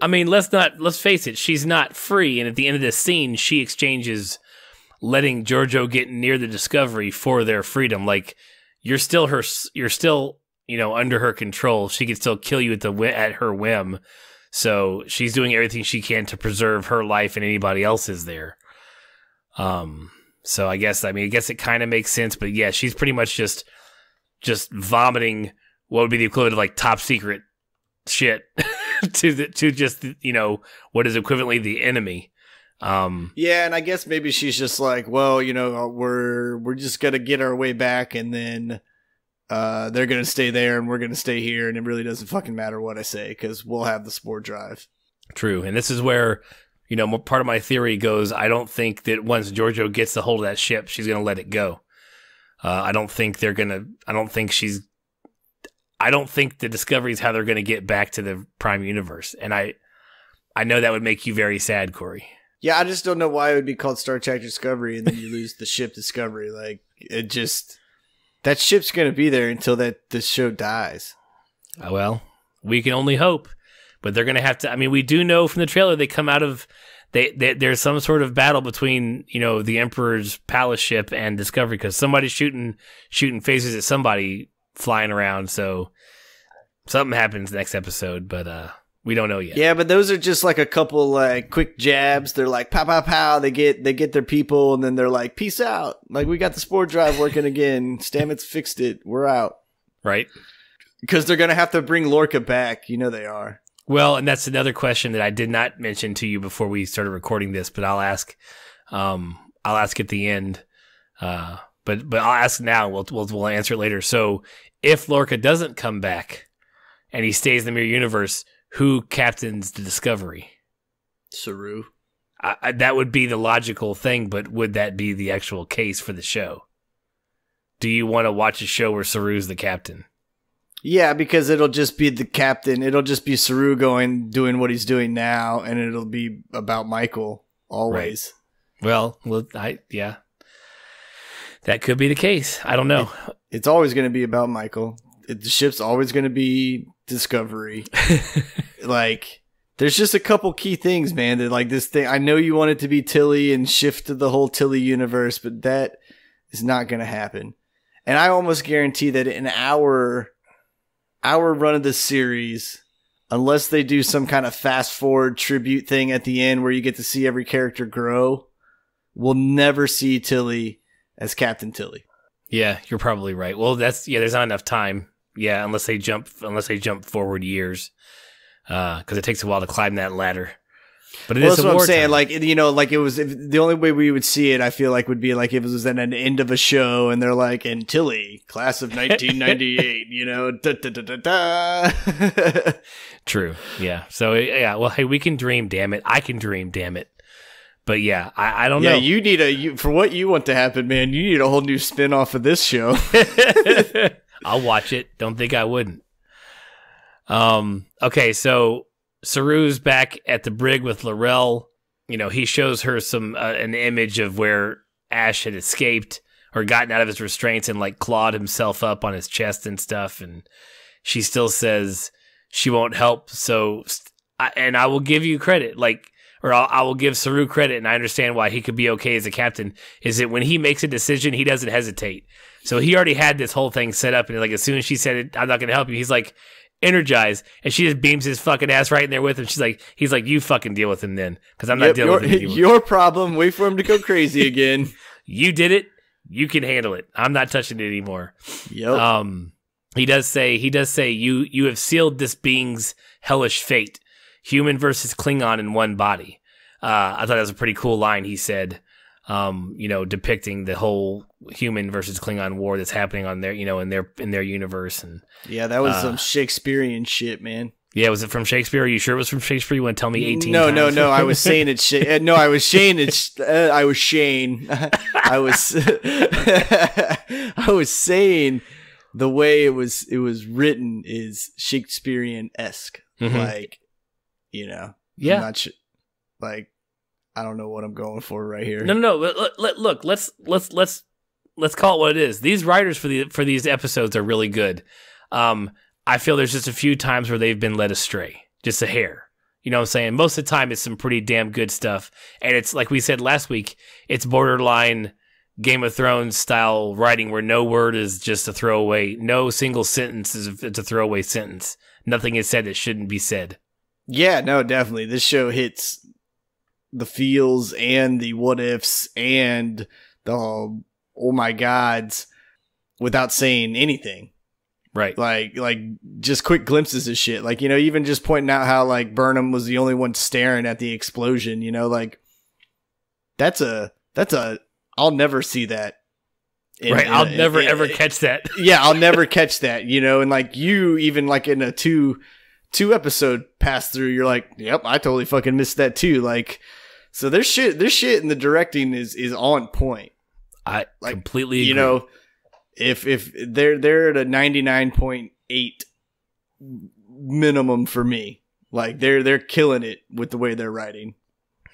I mean, let's face it, she's not free. And at the end of this scene, she exchanges letting Giorgio get near the Discovery for their freedom. You're still under her control. She can still kill you at her whim. So she's doing everything she can to preserve her life and anybody else's there. So I guess it kind of makes sense, but yeah, she's pretty much just vomiting what would be the equivalent of top secret shit to just what is equivalently the enemy. Yeah, and I guess maybe she's just like, well, we're just gonna get our way back, and then they're gonna stay there, and we're gonna stay here, and it really doesn't fucking matter what I say because we'll have the spore drive. True, and this is where part of my theory goes. I don't think that once Giorgio gets a hold of that ship, she's gonna let it go. I don't think the Discovery is how they're gonna get back to the Prime Universe, and I know that would make you very sad, Corey. Yeah, I just don't know why it would be called Star Trek Discovery and then you lose the ship Discovery. That ship's going to be there until the show dies. Well, we can only hope. But they're going to have to. I mean, we do know from the trailer they come out of. There's some sort of battle between the Emperor's palace ship and Discovery because somebody's shooting phasers at somebody flying around. So something happens next episode, but we don't know yet. Yeah, but those are just a couple quick jabs. They're like pow pow pow. They get their people, and then they're like peace out. We got the spore drive working again. Stamets fixed it. We're out. Right. Because they're gonna have to bring Lorca back. They are. Well, and that's another question that I did not mention to you before we started recording this, but I'll ask. I'll ask at the end. But I'll ask now. We'll answer it later. So if Lorca doesn't come back, and he stays in the Mirror Universe, who captains the Discovery? Saru. That would be the logical thing, but would that be the actual case for the show? Do you want to watch a show where Saru's the captain? Yeah, because it'll just be the captain. It'll just be Saru doing what he's doing now, and it'll be about Michael always. Right. Well, yeah. That could be the case. I don't know. It's always going to be about Michael. The ship's always going to be Discovery. There's just a couple key things, man, that this thing. I know you want it to be Tilly and shift to the whole Tilly universe, but that is not going to happen. And I almost guarantee that in our run of this series, unless they do some kind of fast forward tribute thing at the end where you get to see every character grow, we'll never see Tilly as Captain Tilly. Yeah, you're probably right. Well, there's not enough time. Yeah, unless they jump forward years. because it takes a while to climb that ladder. But that's what I'm saying. Like, like it was the only way we would see it. I feel like would be like if it was at an end of a show, and they're like, "And Tilly, class of 1998," da da da da da. True. Yeah. So yeah. Well, hey, we can dream. Damn it, I can dream. Damn it. But yeah, I don't know. Yeah, you need for what you want to happen, man. You need a whole new spin off of this show. I'll watch it. Don't think I wouldn't. Okay, so Saru's back at the brig with Laurel. He shows her an image of where Ash had escaped or gotten out of his restraints and like clawed himself up on his chest and stuff. And she still says she won't help. So, and I will give you credit, I will give Saru credit, and I understand why he could be okay as a captain, is that when he makes a decision, he doesn't hesitate. So he already had this whole thing set up, and like as soon as she said it, I'm not going to help you, he's like, energize, and she just beams his fucking ass right in there with him. He's like, you fucking deal with him then, because I'm not dealing with him anymore. Your problem. Wait for him to go crazy again. You did it. You can handle it. I'm not touching it anymore. Yep. He does say you have sealed this being's hellish fate. Human versus Klingon in one body. I thought that was a pretty cool line he said, depicting the whole human versus Klingon war that's happening on their, in their universe. And yeah, that was some Shakespearean shit, man. Yeah, was it from Shakespeare? Are you sure it was from Shakespeare? You want to tell me 18 No, times? No. I was saying it's no, I was saying it's I was Shane. I was saying the way it was written is Shakespearean-esque. Mm-hmm. Yeah. I'm not I don't know what I'm going for right here. No. Look, let's call it what it is. These writers for these episodes are really good. I feel there's just a few times where they've been led astray, just a hair. You know what I'm saying? Most of the time, it's some pretty damn good stuff, and it's like we said last week. It's borderline Game of Thrones style writing, where no word is just a throwaway. No single sentence it's a throwaway sentence. Nothing is said that shouldn't be said. Yeah, no, definitely. This show hits the feels and the what ifs and the oh my gods without saying anything. Right. Like just quick glimpses of shit. Even just pointing out how Burnham was the only one staring at the explosion, that's a I'll never see that. I'll never ever catch that. Yeah, I'll never catch that, and you even in a two episode pass through, you're like, yep, I totally fucking missed that too. So their shit in the directing is on point. I completely agree. If they're at a 99.8 minimum for me. They're killing it with the way they're writing.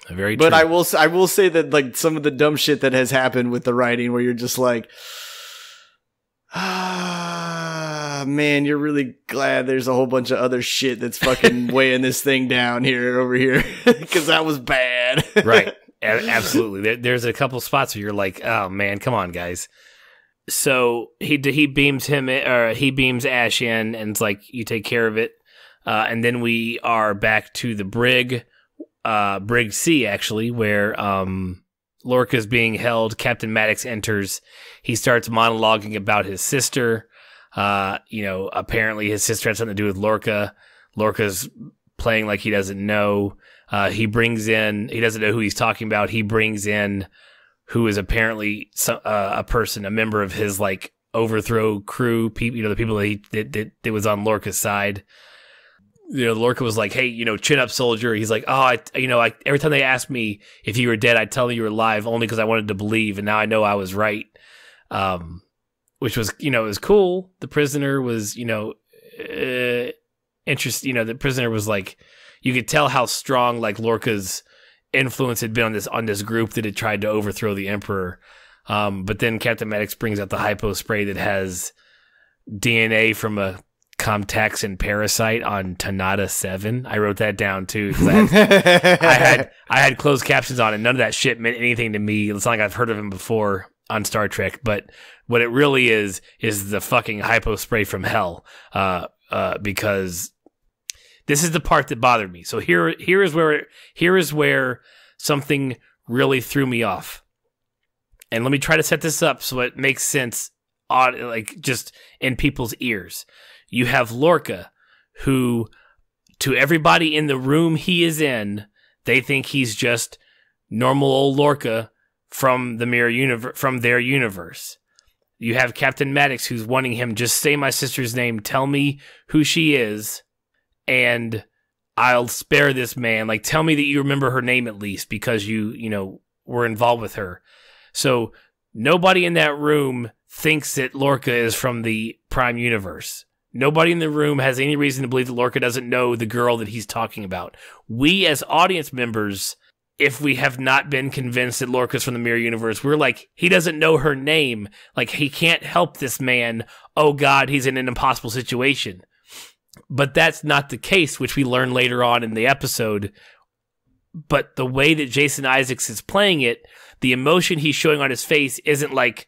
Very true. But I will say that some of the dumb shit that has happened with the writing, where you're just like, man, you're really glad there's a whole bunch of other shit that's fucking weighing this thing down over here, because that was bad. Right. Absolutely. There's a couple spots where you're like, oh man, come on, guys. So he beams he beams Ash in, and it's like, you take care of it. And then we are back to the brig, Brig C, actually, where Lorca's being held. Captain Maddox enters. He starts monologuing about his sister. Apparently his sister had something to do with Lorca. Lorca's playing like he doesn't know. He doesn't know who he's talking about. He brings in who is apparently a member of his overthrow crew, people, the people that was on Lorca's side. Lorca was like, hey, chin up, soldier. He's like, oh, every time they asked me if you were dead, I'd tell them you were alive only because I wanted to believe, and now I know I was right. Which was, it was cool. The prisoner was, interested. The prisoner was like, you could tell how strong Lorca's influence had been on this group that had tried to overthrow the Emperor. But then Captain Maddox brings out the hypo spray that has DNA from a Comtaxin parasite on Tanada 7. I wrote that down too, because I had closed captions on it. None of that shit meant anything to me. It's not like I've heard of him before on Star Trek, but what it really is the fucking hypo spray from hell. Because this is the part that bothered me. So here is where something really threw me off. And let me try to set this up so it makes sense just in people's ears. You have Lorca, who to everybody in the room he is in, they think he's just normal old Lorca from the mirror universe, from their universe. You have Captain Maddox who's wanting him, just say my sister's name, tell me who she is, and I'll spare this man. Like, tell me that you remember her name at least, because you were involved with her. So nobody in that room thinks that Lorca is from the Prime universe. Nobody in the room has any reason to believe that Lorca doesn't know the girl that he's talking about. We as audience members, if we have not been convinced that Lorca's from the mirror universe, we're like, he doesn't know her name. Like, he can't help this man. Oh God, he's in an impossible situation. But that's not the case, which we learn later on in the episode. But the way that Jason Isaacs is playing it, the emotion he's showing on his face isn't like,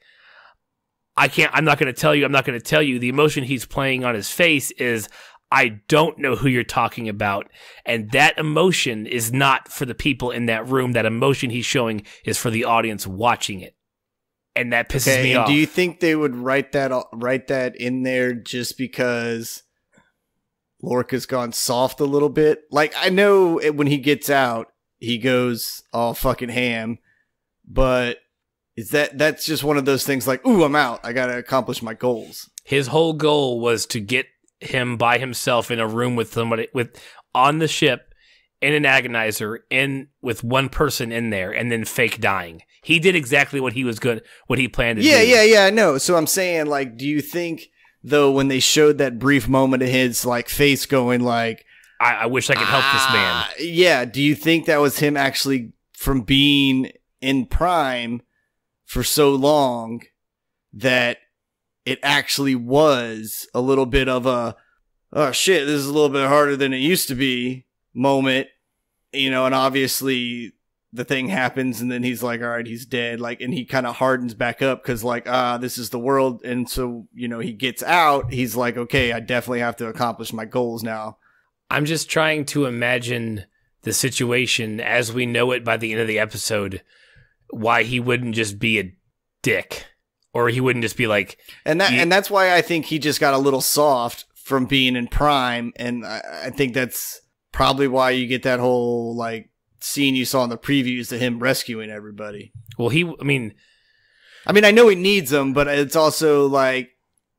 I'm not going to tell you. The emotion he's playing on his face is, I don't know who you're talking about. And that emotion is not for the people in that room. That emotion he's showing is for the audience watching it. And that pisses me off. Do you think they would write that in there just because Lorca's gone soft a little bit? Like, I know when he gets out, he goes all fucking ham, but that's just one of those things like, ooh, I'm out. I got to accomplish my goals. His whole goal was to get him by himself in a room with somebody on the ship in an agonizer with one person in there and then fake dying. He did exactly what he planned to do. Yeah, I know. So I'm saying, like, do you think though when they showed that brief moment of his like face going like, I wish I could help this man. Yeah. Do you think that was him actually from being in Prime for so long that it actually was a little bit of a, oh shit, this is a little bit harder than it used to be moment, and obviously the thing happens and then he's like, all right, he's dead. Like, and he kind of hardens back up because like, this is the world. And so, he gets out. He's like, okay, I definitely have to accomplish my goals now. I'm just trying to imagine the situation as we know it by the end of the episode, why he wouldn't just be a dick, or he wouldn't just be like, and that's why I think he just got a little soft from being in Prime. And I think that's probably why you get that whole like scene you saw in the previews of him rescuing everybody. Well, I mean, I know he needs them, but it's also like,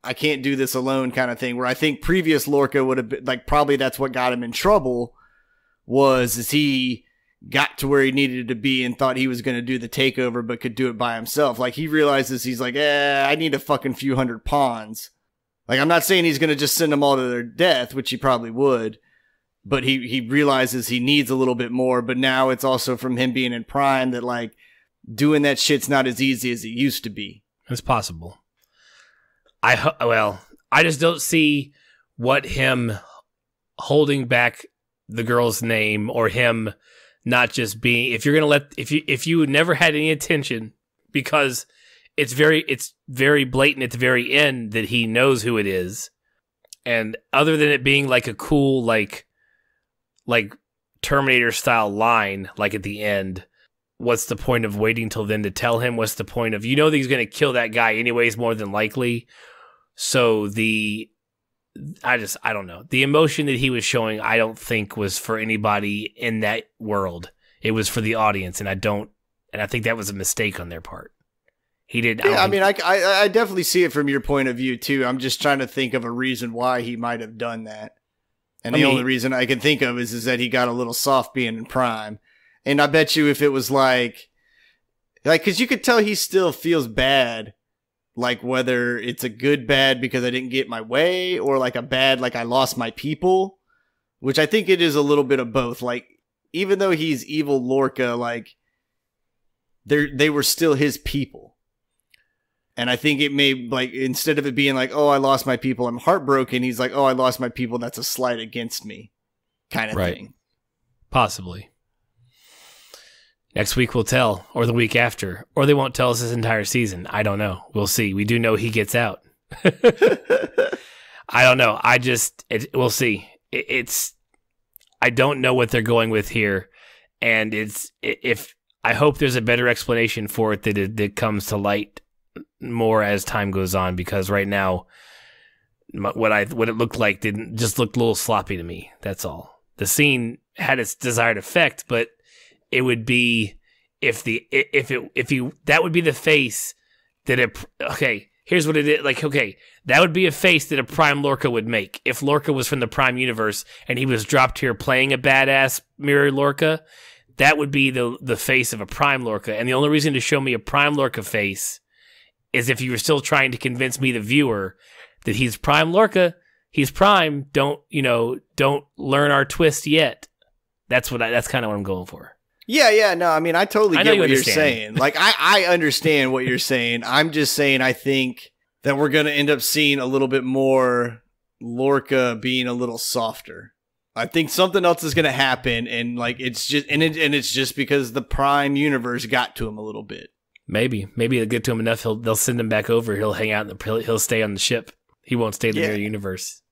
I can't do this alone kind of thing, where I think previous Lorca would have been like, probably that's what got him in trouble, is he got to where he needed to be and thought he was going to do the takeover, but could do it by himself. Like, he realizes he's like, I need a fucking few hundred pawns. Like, I'm not saying he's going to just send them all to their death, which he probably would, but he realizes he needs a little bit more. But now it's also from him being in Prime that like doing that shit's not as easy as it used to be. It's possible. I just don't see what him holding back the girl's name, or him not just being, if you never had any attention, because it's very blatant at the very end that he knows who it is. And other than it being like a cool, like Terminator style line, like at the end, what's the point of waiting till then to tell him? What's the point of, that he's going to kill that guy anyways, more than likely. So I don't know. The emotion that he was showing, I don't think was for anybody in that world. It was for the audience, and I think that was a mistake on their part. He did. Yeah, I definitely see it from your point of view too. I'm just trying to think of a reason why he might have done that. And the only reason I can think of is that he got a little soft being in Prime. And I bet you if it was like, cause you could tell he still feels bad. Like whether it's a good bad because I didn't get my way, or like a bad, like I lost my people, which I think it is a little bit of both. Like, even though he's evil Lorca, like they were still his people. And I think it may, like, instead of it being like, oh, I lost my people, I'm heartbroken, he's like, oh, I lost my people, that's a slight against me kind of thing. Possibly. Next week we'll tell, or the week after, or they won't tell us this entire season. I don't know. We'll see. We do know he gets out. I don't know. We'll see. I don't know what they're going with here, and I hope there's a better explanation for it that comes to light more as time goes on, because right now what it looked like just looked a little sloppy to me. That's all. the scene had its desired effect, but it would be that would be the face that here's what it is. Like, okay, that would be a face that a Prime Lorca would make. If Lorca was from the Prime universe and he was dropped here playing a badass mirror Lorca, that would be the face of a Prime Lorca. And the only reason to show me a Prime Lorca face is if you were still trying to convince me, the viewer, that he's Prime Lorca, he's Prime. Don't learn our twist yet. That's kind of what I'm going for. Yeah, no, I mean, I totally get what you're saying. Like, I understand what you're saying. I'm just saying I think that we're going to end up seeing a little bit more Lorca being a little softer. I think something else is going to happen, and like it's just because the Prime universe got to him a little bit. Maybe they'll get to him enough. They'll send him back over. He'll hang out. He'll stay on the ship. He won't stay in the mirror universe.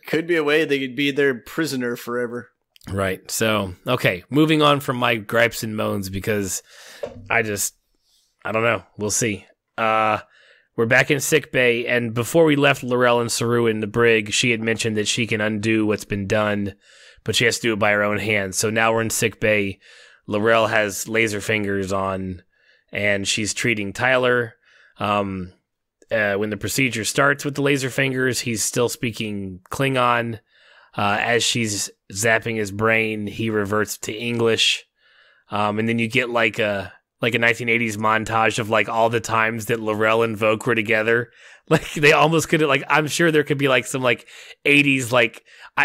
Could be a way they could be their prisoner forever. Right. So, okay, moving on from my gripes and moans, because I don't know. We'll see. We're back in sick bay, and before we left Laurel and Saru in the brig, she had mentioned that she can undo what's been done, but she has to do it by her own hands. So now we're in sick bay. Laurel has laser fingers on, and she's treating Tyler. When the procedure starts with the laser fingers, he's still speaking Klingon. As she's zapping his brain, he reverts to English. And then you get like a 1980s montage of like all the times that Laurel and Vogue were together. Like they almost could have, like, I'm sure there could be like some like 80s, like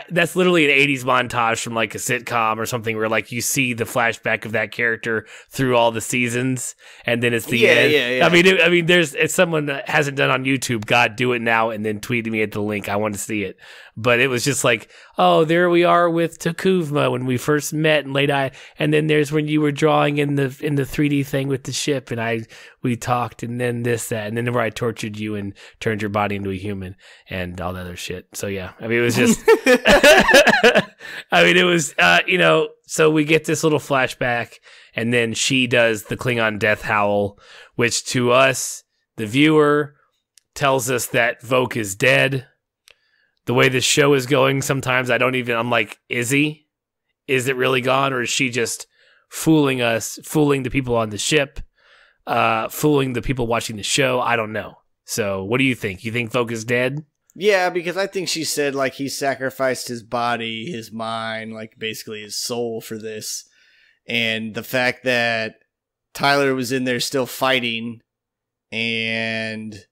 that's literally an 80s montage from like a sitcom or something where like you see the flashback of that character through all the seasons, and then it's the end. Yeah. I mean, if someone hasn't done on YouTube, God, do it now and then tweet me at the link. I want to see it. But it was just like, oh, there we are with Takuvma when we first met in Late Eye, and then there's when you were drawing in the 3D thing with the ship, and we talked, and then this, that, and then where I tortured you and turned your body into a human and all that other shit. So yeah, I mean, it was just, it was, so we get this little flashback, and then she does the Klingon death howl, which to us, the viewer, tells us that Vogue is dead. The way this show is going, sometimes I'm like, is he? Is it really gone? Or is she just fooling us, fooling the people on the ship, fooling the people watching the show? I don't know. So what do you think? You think Vogue is dead? Yeah, because I think she said like he sacrificed his body, his mind, like basically his soul for this. And the fact that Tyler was in there still fighting, and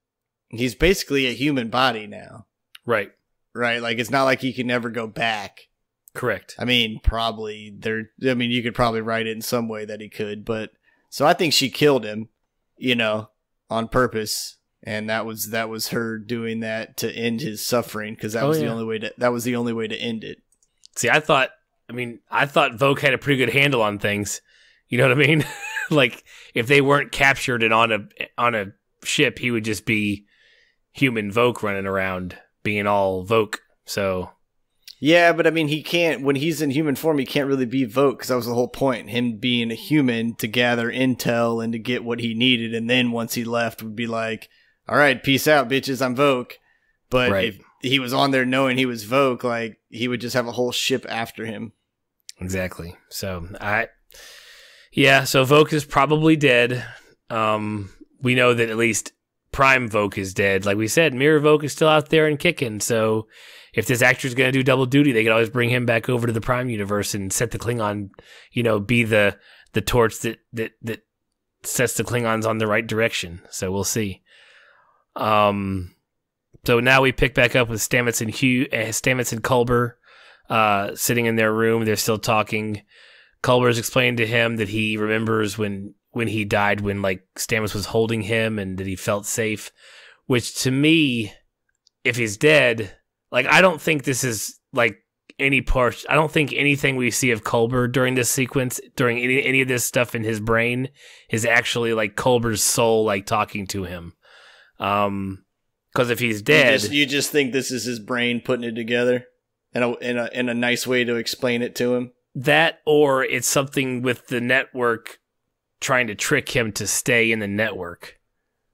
he's basically a human body now. Right. Like it's not like he can never go back. Correct. I mean, you could probably write it in some way that he could, but so I think she killed him, on purpose. And that was her doing that to end his suffering, because that was the only way to end it. See, I thought Vogue had a pretty good handle on things. You know what I mean? Like if they weren't captured and on a ship, he would just be human Vogue running around being all Vogue. So yeah, but I mean, he can't, when he's in human form, he can't really be Vogue, because that was the whole point, him being a human to gather intel and to get what he needed, and then once he left would be like, all right, peace out, bitches, I'm Vogue. But if he was on there knowing he was Vogue, like, he would just have a whole ship after him. Exactly. So, so Vogue is probably dead. We know that at least Prime Vogue is dead. Like we said, Mirror Vogue is still out there and kicking. So if this actor's going to do double duty, they could always bring him back over to the Prime universe and set the Klingon, be the torch that sets the Klingons on the right direction. So we'll see. So now we pick back up with Stamets and Culber, sitting in their room. They're still talking. Culber's explained to him that he remembers when he died, when like Stamets was holding him and that he felt safe, which to me, if he's dead, like, I don't think this is like any part. I don't think anything we see of Culber during this sequence, during any of this stuff in his brain, is actually like Culber's soul, like talking to him. Because if he's dead, you just think this is his brain putting it together in a nice way to explain it to him. That, or it's something with the network trying to trick him to stay in the network.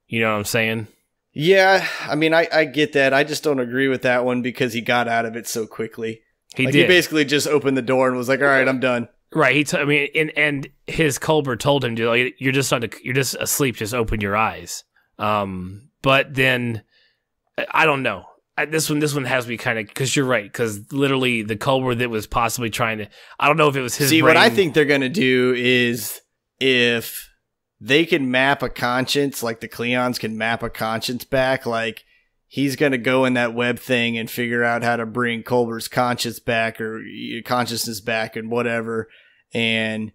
You know what I'm saying? Yeah, I mean, I get that. I just don't agree with that one because he got out of it so quickly. He like, did. He basically just opened the door and was like, "All right, I'm done." Right. And his Culber told him to, like, you're just asleep. Just open your eyes. But then I don't know. This one has me kind of, because you're right. Because literally the Culber that was possibly trying to, I don't know if it was his. See, brain. what I think they're gonna do is if they can map a conscience, like the Cleons can map a conscience back, like he's gonna go in that web thing and figure out how to bring Culber's conscience back or consciousness back and whatever, and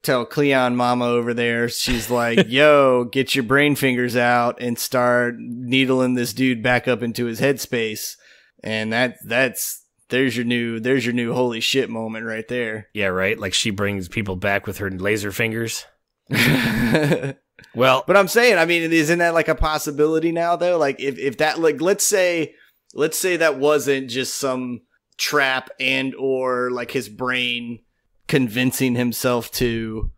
tell Cleon Mama over there, she's like, "Yo, get your brain fingers out and start needling this dude back up into his headspace," and there's your new holy shit moment right there. Yeah, right. Like she brings people back with her laser fingers. Well, but I'm saying, I mean, isn't that like a possibility now though? Like if that, like, let's say that wasn't just some trap and or like his brain convincing himself to,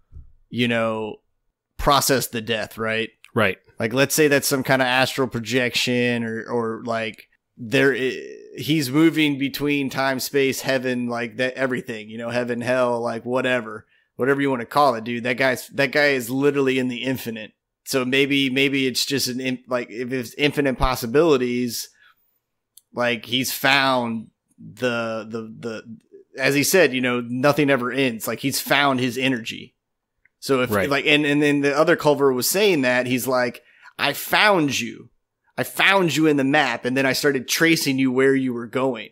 process the death, right? Right. Like, let's say that's some kind of astral projection or like he's moving between time, space, heaven, like that, everything, heaven, hell, like whatever you want to call it, dude. That guy is literally in the infinite. So maybe it's just like, if it's infinite possibilities, like he's found the as he said, nothing ever ends. Like he's found his energy. So if right. like, and then the other Culver was saying that, he's like, I found you in the map. And then I started tracing you where you were going.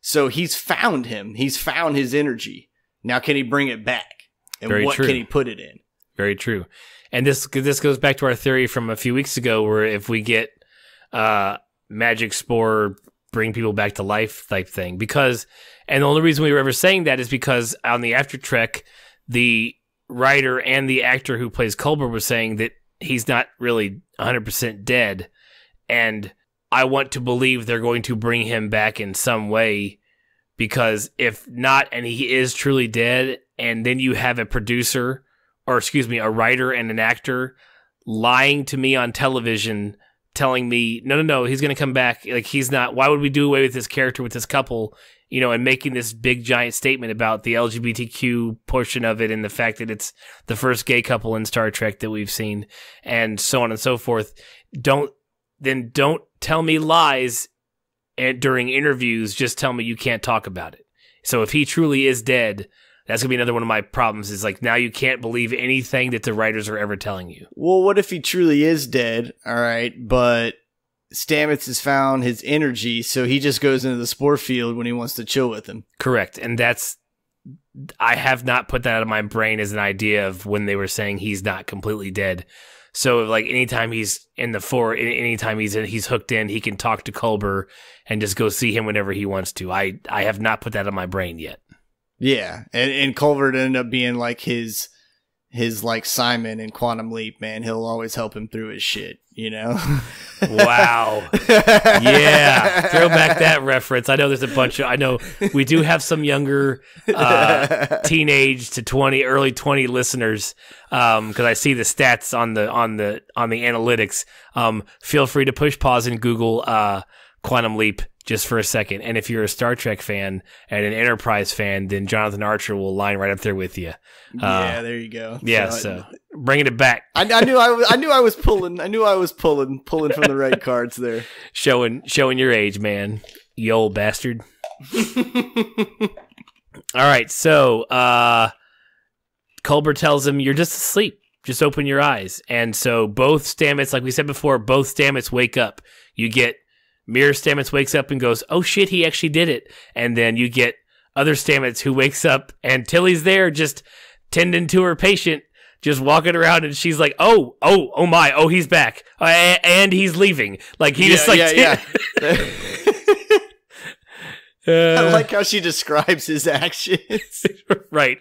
So he's found him. He's found his energy. Now, can he bring it back? And Very what true. can he put it in? Very true. And this goes back to our theory from a few weeks ago, where if we get magic spore, bring people back to life type thing. Because, and the only reason we were ever saying that is because on the After Trek, the writer and the actor who plays Culber was saying that he's not really 100% dead. And I want to believe they're going to bring him back in some way, because if not, and he is truly dead, and then you have a producer, or excuse me, a writer and an actor lying to me on television, telling me, no, he's going to come back. Like, he's not. Why would we do away with this character, with this couple, and making this big giant statement about the LGBTQ portion of it and the fact that it's the first gay couple in Star Trek that we've seen, and so on and so forth. Don't tell me lies during interviews. Just tell me you can't talk about it. So if he truly is dead, that's going to be another one of my problems, is like, now you can't believe anything that the writers are ever telling you. Well, what if he truly is dead? All right, but Stamets has found his energy, so he just goes into the spore field when he wants to chill with him. Correct. And I have not put that out of my brain as an idea of when they were saying he's not completely dead. So, like, anytime he's in the fort, anytime he's hooked in, he can talk to Culber and just go see him whenever he wants to. I have not put that out of my brain yet. Yeah, and Culver ended up being like his like Simon in Quantum Leap, man. He'll always help him through his shit, Wow. Yeah. Throw back that reference. I know there's a bunch of, I know we do have some younger teenage to early 20 listeners, because I see the stats on the analytics. Feel free to push pause and Google Quantum Leap just for a second. And if you're a Star Trek fan and an Enterprise fan, then Jonathan Archer will line right up there with you. Yeah, there you go. Yeah, so bringing it back. I knew I was pulling from the right cards there. Showing your age, man. You old bastard. All right, so Culber tells him, you're just asleep. Just open your eyes. And so both Stamets, like we said before, both Stamets wake up. You get Mirror Stamets wakes up and goes, oh shit, he actually did it. And then you get other Stamets who wakes up and Tilly's there just tending to her patient, just walking around, and she's like, oh my, he's back. And he's leaving. Like, he just like... Yeah. I like how she describes his actions. Right.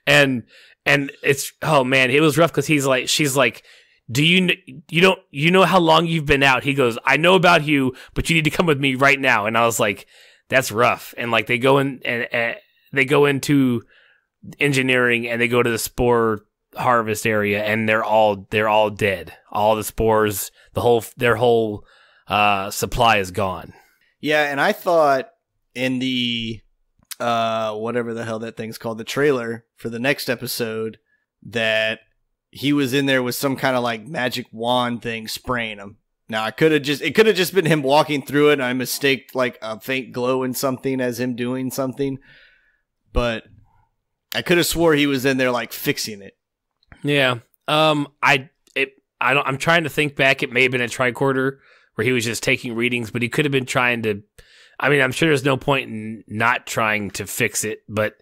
And it's, oh man, it was rough, because she's like, do you know how long you've been out? He goes, I know about you, but you need to come with me right now. And I was like, that's rough. And like, they go in and they go into engineering, and they go to the spore harvest area, and they're all dead. All the spores, their whole supply is gone. Yeah, and I thought in the whatever the hell that thing's called, the trailer for the next episode, that he was in there with some kind of like magic wand thing spraying him. Now it could have just been him walking through it and I mistaked like a faint glow in something as him doing something, but I could have swore he was in there like fixing it. Yeah. I'm trying to think back. It may have been a tricorder where he was just taking readings, but he could have been trying to. I mean, I'm sure there's no point in not trying to fix it, but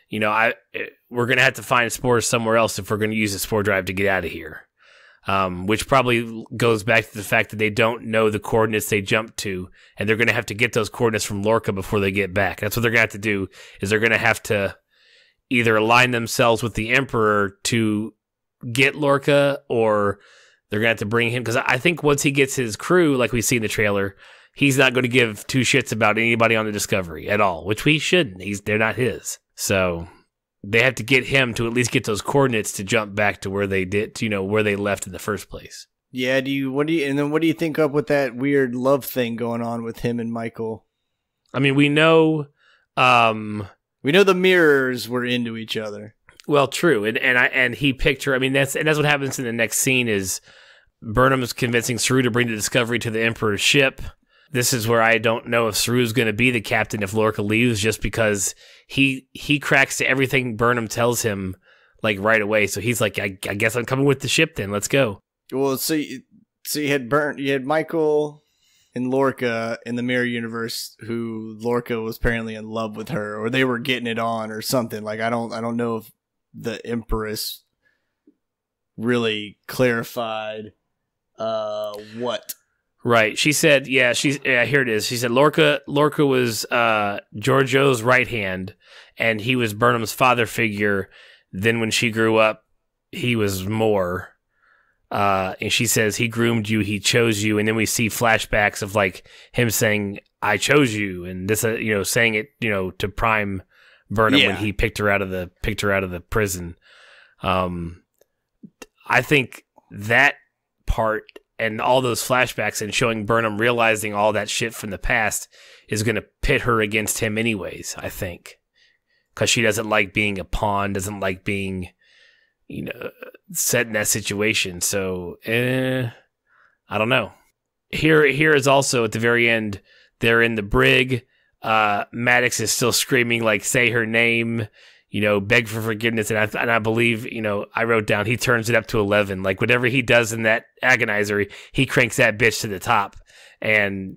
you know, we're gonna have to find spores somewhere else if we're gonna use the spore drive to get out of here. Which probably goes back to the fact that they don't know the coordinates they jumped to, and they're gonna have to get those coordinates from Lorca before they get back. That's what they're gonna have to do. Is they're gonna have to either align themselves with the Emperor to get Lorca, or they're going to have to bring him, because I think once he gets his crew, like we see in the trailer, he's not going to give two shits about anybody on the Discovery at all, which we shouldn't. They're not his. So they have to get him to at least get those coordinates to jump back to where they did, where they left in the first place. Yeah, what do you think up with that weird love thing going on with him and Michael? I mean, we know the mirrors were into each other. Well, true, and he picked her. I mean, that's what happens in the next scene is Burnham's convincing Saru to bring the Discovery to the Emperor's ship. This is where I don't know if Saru's going to be the captain if Lorca leaves, just because he cracks to everything Burnham tells him like right away. So he's like, I guess I'm coming with the ship then. Let's go. Well, so you had Michael and Lorca in the mirror universe, who Lorca was apparently in love with her, or they were getting it on, or something. Like I don't know if the Empress really clarified what. Right. She said, here it is. She said Lorca was Giorgio's right hand, and he was Burnham's father figure. Then when she grew up, he was more. And she says he groomed you, he chose you, and then we see flashbacks of like him saying, "I chose you," and this, saying it, to prime Burnham when he picked her out of the prison. I think that part and all those flashbacks and showing Burnham realizing all that shit from the past is going to pit her against him anyways, I think. Because she doesn't like being a pawn, doesn't like being, set in that situation. So, I don't know. Here is also at the very end, they're in the brig. Maddox is still screaming, like, say her name, beg for forgiveness. And I believe, I wrote down, he turns it up to 11. Like, whatever he does in that agonizer, he cranks that bitch to the top and,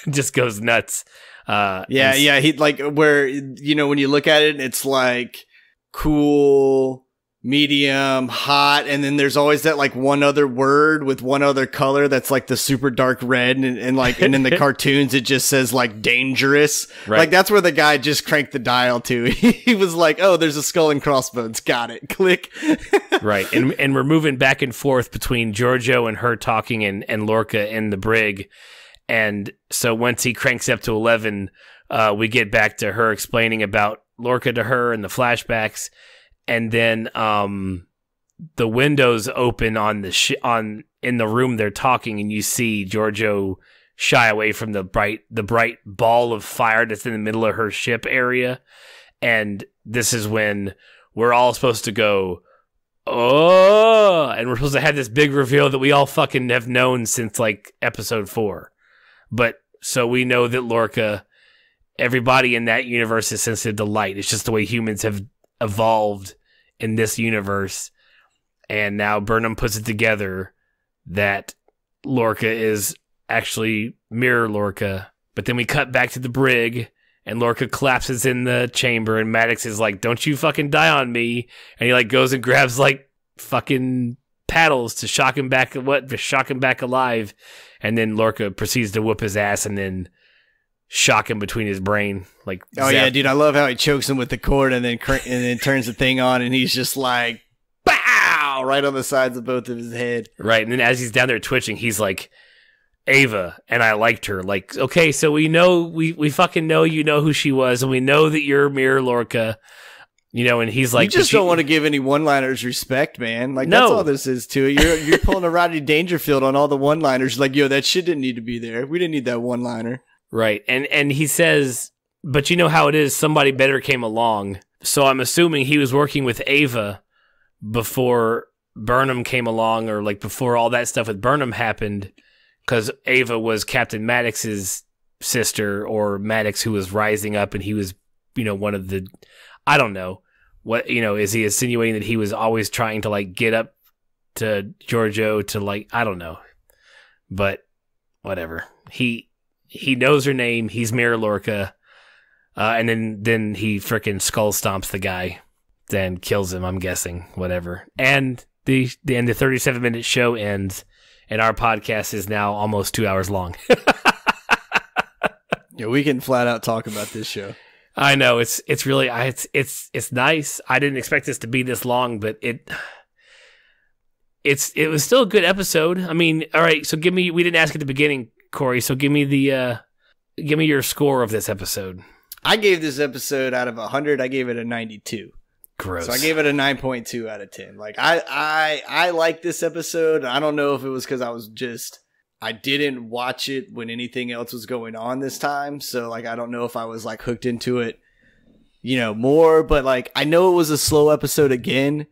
just goes nuts. He like where, when you look at it, it's like cool, medium, hot, and then there's always that like one other word with one other color that's like the super dark red, and in the cartoons it just says like dangerous. Right. Like that's where the guy just cranked the dial to. He was like, oh, there's a skull and crossbones, got it, click. Right. And we're moving back and forth between Giorgio and her talking and Lorca in the brig. And so once he cranks up to 11, we get back to her explaining about Lorca to her and the flashbacks. And then the windows open on in the room they're talking, and you see Giorgio shy away from the bright ball of fire that's in the middle of her ship area. And this is when we're all supposed to go, oh, and we're supposed to have this big reveal that we all fucking have known since like episode 4. But so we know that Lorca, everybody in that universe is sensitive to light. It's just the way humans have evolved in this universe. And now Burnham puts it together that Lorca is actually mirror Lorca. But then we cut back to the brig, and Lorca collapses in the chamber, and Maddox is like, don't you fucking die on me. And he like goes and grabs like fucking paddles to shock him back alive. And then Lorca proceeds to whoop his ass and then shock him between his brain. Like, oh yeah, dude, I love how he chokes him with the cord and then turns the thing on, and he's just like, bow, right on the sides of both of his head. Right, and then as he's down there twitching, he's like, Ava, and I liked her. Like, okay, so we know, we fucking know you know who she was, and we know that you're Mirror Lorca. And he's like, you just don't want to give any one-liners respect, man. Like, that's all this is to it. You're pulling a Rodney Dangerfield on all the one-liners. Like, yo, that shit didn't need to be there. We didn't need that one-liner. Right. And he says, But you know how it is. Somebody better came along. So I'm assuming he was working with Ava before Burnham came along, or like before all that stuff with Burnham happened, because Ava was Captain Maddox's sister, or Maddox who was rising up, and he was, one of the, I don't know. What, is he insinuating that he was always trying to like get up to Giorgio to like, I don't know. But whatever. He knows her name. He's Mirror Lorca. And then he frickin' skull stomps the guy, then kills him, I'm guessing, whatever. And the 37-minute show ends, and our podcast is now almost 2 hours long. Yeah, we can flat out talk about this show. I know it's really it's nice. I didn't expect this to be this long, but it was still a good episode. I mean, all right. So we didn't ask at the beginning, Corey. So give me your score of this episode. I gave this episode out of 100. I gave it a 92. Gross. So I gave it a 9.2 out of 10. Like I like this episode. I don't know if it was because I didn't watch it when anything else was going on this time. So like, I don't know if I was like hooked into it, more, but like, I know it was a slow episode again,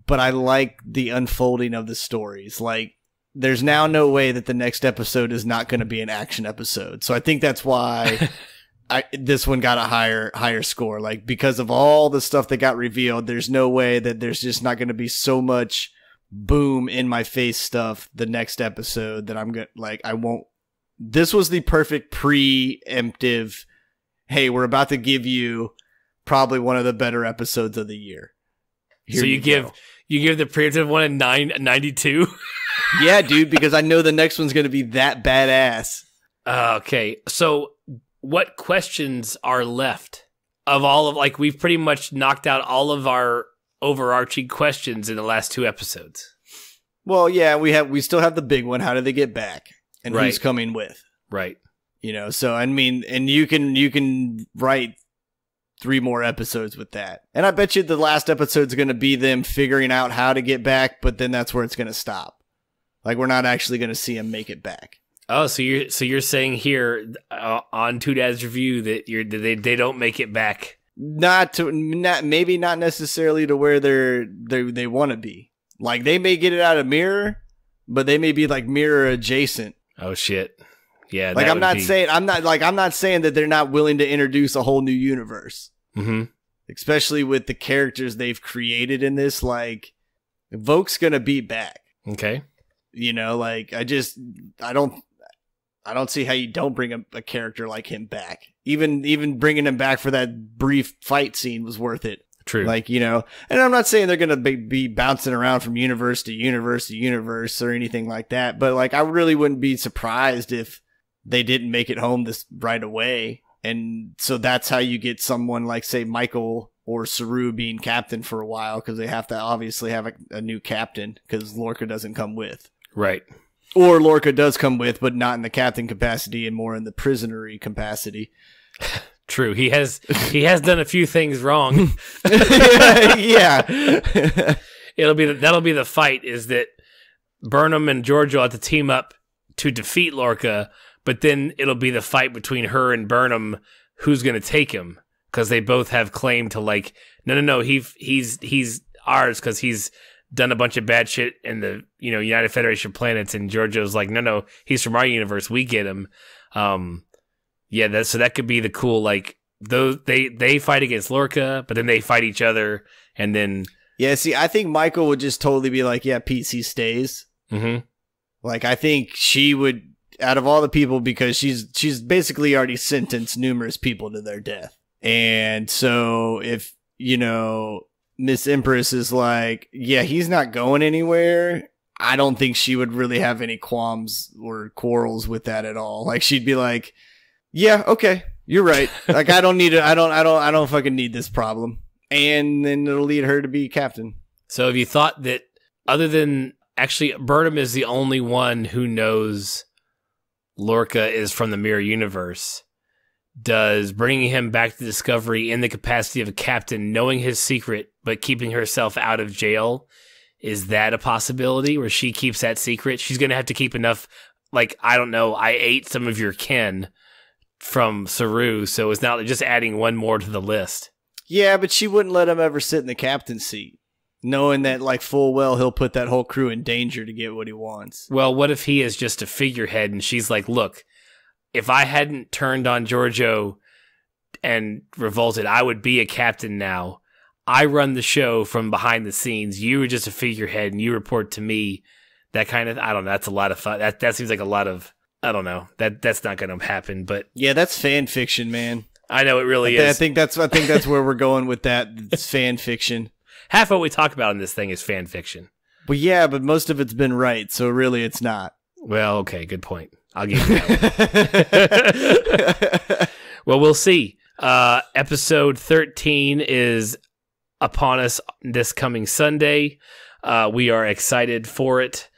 but I like the unfolding of the stories. Like, there's now no way that the next episode is not going to be an action episode. So I think that's why this one got a higher score. Like, because of all the stuff that got revealed, there's no way that there's just not going to be so much boom in my face stuff the next episode that I'm gonna I won't. This was the perfect preemptive. Hey, we're about to give you probably one of the better episodes of the year. So you give the preemptive one a 92. Yeah, dude, because I know the next one's gonna be that badass. Okay, so what questions are left of all of, like, we've pretty much knocked out all of our overarching questions in the last 2 episodes. Well, yeah, we still have the big one. How do they get back? And right. Who's coming with? Right. So I mean, and you can write 3 more episodes with that. And I bet you the last episode's going to be them figuring out how to get back, but then that's where it's going to stop. Like, we're not actually going to see them make it back. Oh, so you're saying here on Two Dads Review that they don't make it back. Maybe not necessarily to where they want to be. Like, they may get it out of Mirror, but they may be like Mirror adjacent. Oh shit. Yeah. Like, I'm not saying that they're not willing to introduce a whole new universe. Mm-hmm. Especially with the characters they've created in this. Like, Voke's gonna be back. Okay. Like, I don't see how you don't bring a character like him back. Even bringing him back for that brief fight scene was worth it. True. Like, and I'm not saying they're going to be bouncing around from universe to universe to universe or anything like that. But like, I really wouldn't be surprised if they didn't make it home this right away. And so that's how you get someone like, say, Michael or Saru being captain for a while, because they have to obviously have a new captain because Lorca doesn't come with. Right. Or Lorca does come with, but not in the captain capacity and more in the prisonery capacity. True. He has done a few things wrong. Yeah. That'll be the fight, is that Burnham and Giorgio have to team up to defeat Lorca, but then it'll be the fight between her and Burnham who's going to take him, because they both have claim to, like, no, he's ours because he's done a bunch of bad shit in the United Federation of Planets, and Giorgio's like, no, he's from our universe, we get him. So that could be the cool, like, those they fight against Lorca, but then they fight each other, and then see, I think Michael would just totally be like, yeah, Pete, he stays. Mm-hmm. Like, I think she would, out of all the people, because she's basically already sentenced numerous people to their death, and so if Miss Empress is like, yeah, he's not going anywhere, I don't think she would really have any qualms or quarrels with that at all. Like, she'd be like, yeah, okay, you're right. Like, I don't need it. I don't fucking need this problem. And then it'll lead her to be captain. So have you thought that, other than, actually, Burnham is the only one who knows Lorca is from the Mirror Universe, does bringing him back to Discovery in the capacity of a captain, knowing his secret, but keeping herself out of jail, is that a possibility where she keeps that secret? She's going to have to keep enough, like, I don't know, I ate some of your kin from Saru, so it's not just adding one more to the list. Yeah, but she wouldn't let him ever sit in the captain's seat, knowing that like full well he'll put that whole crew in danger to get what he wants. Well, what if he is just a figurehead and she's like, look, if I hadn't turned on Giorgio and revolted, I would be a captain now. I run the show from behind the scenes. You were just a figurehead and you report to me. That kind of, I don't know. That's a lot of fun. That seems like a lot of, I don't know. That's not going to happen, but yeah, that's fan fiction, man. I know it really is. I think that's where we're going with that. It's fan fiction. Half what we talk about in this thing is fan fiction. Well, yeah, but most of it's been right, so really it's not. Well, okay, good point. I'll give you that one. Well, we'll see. Episode 13 is upon us this coming Sunday. We are excited for it.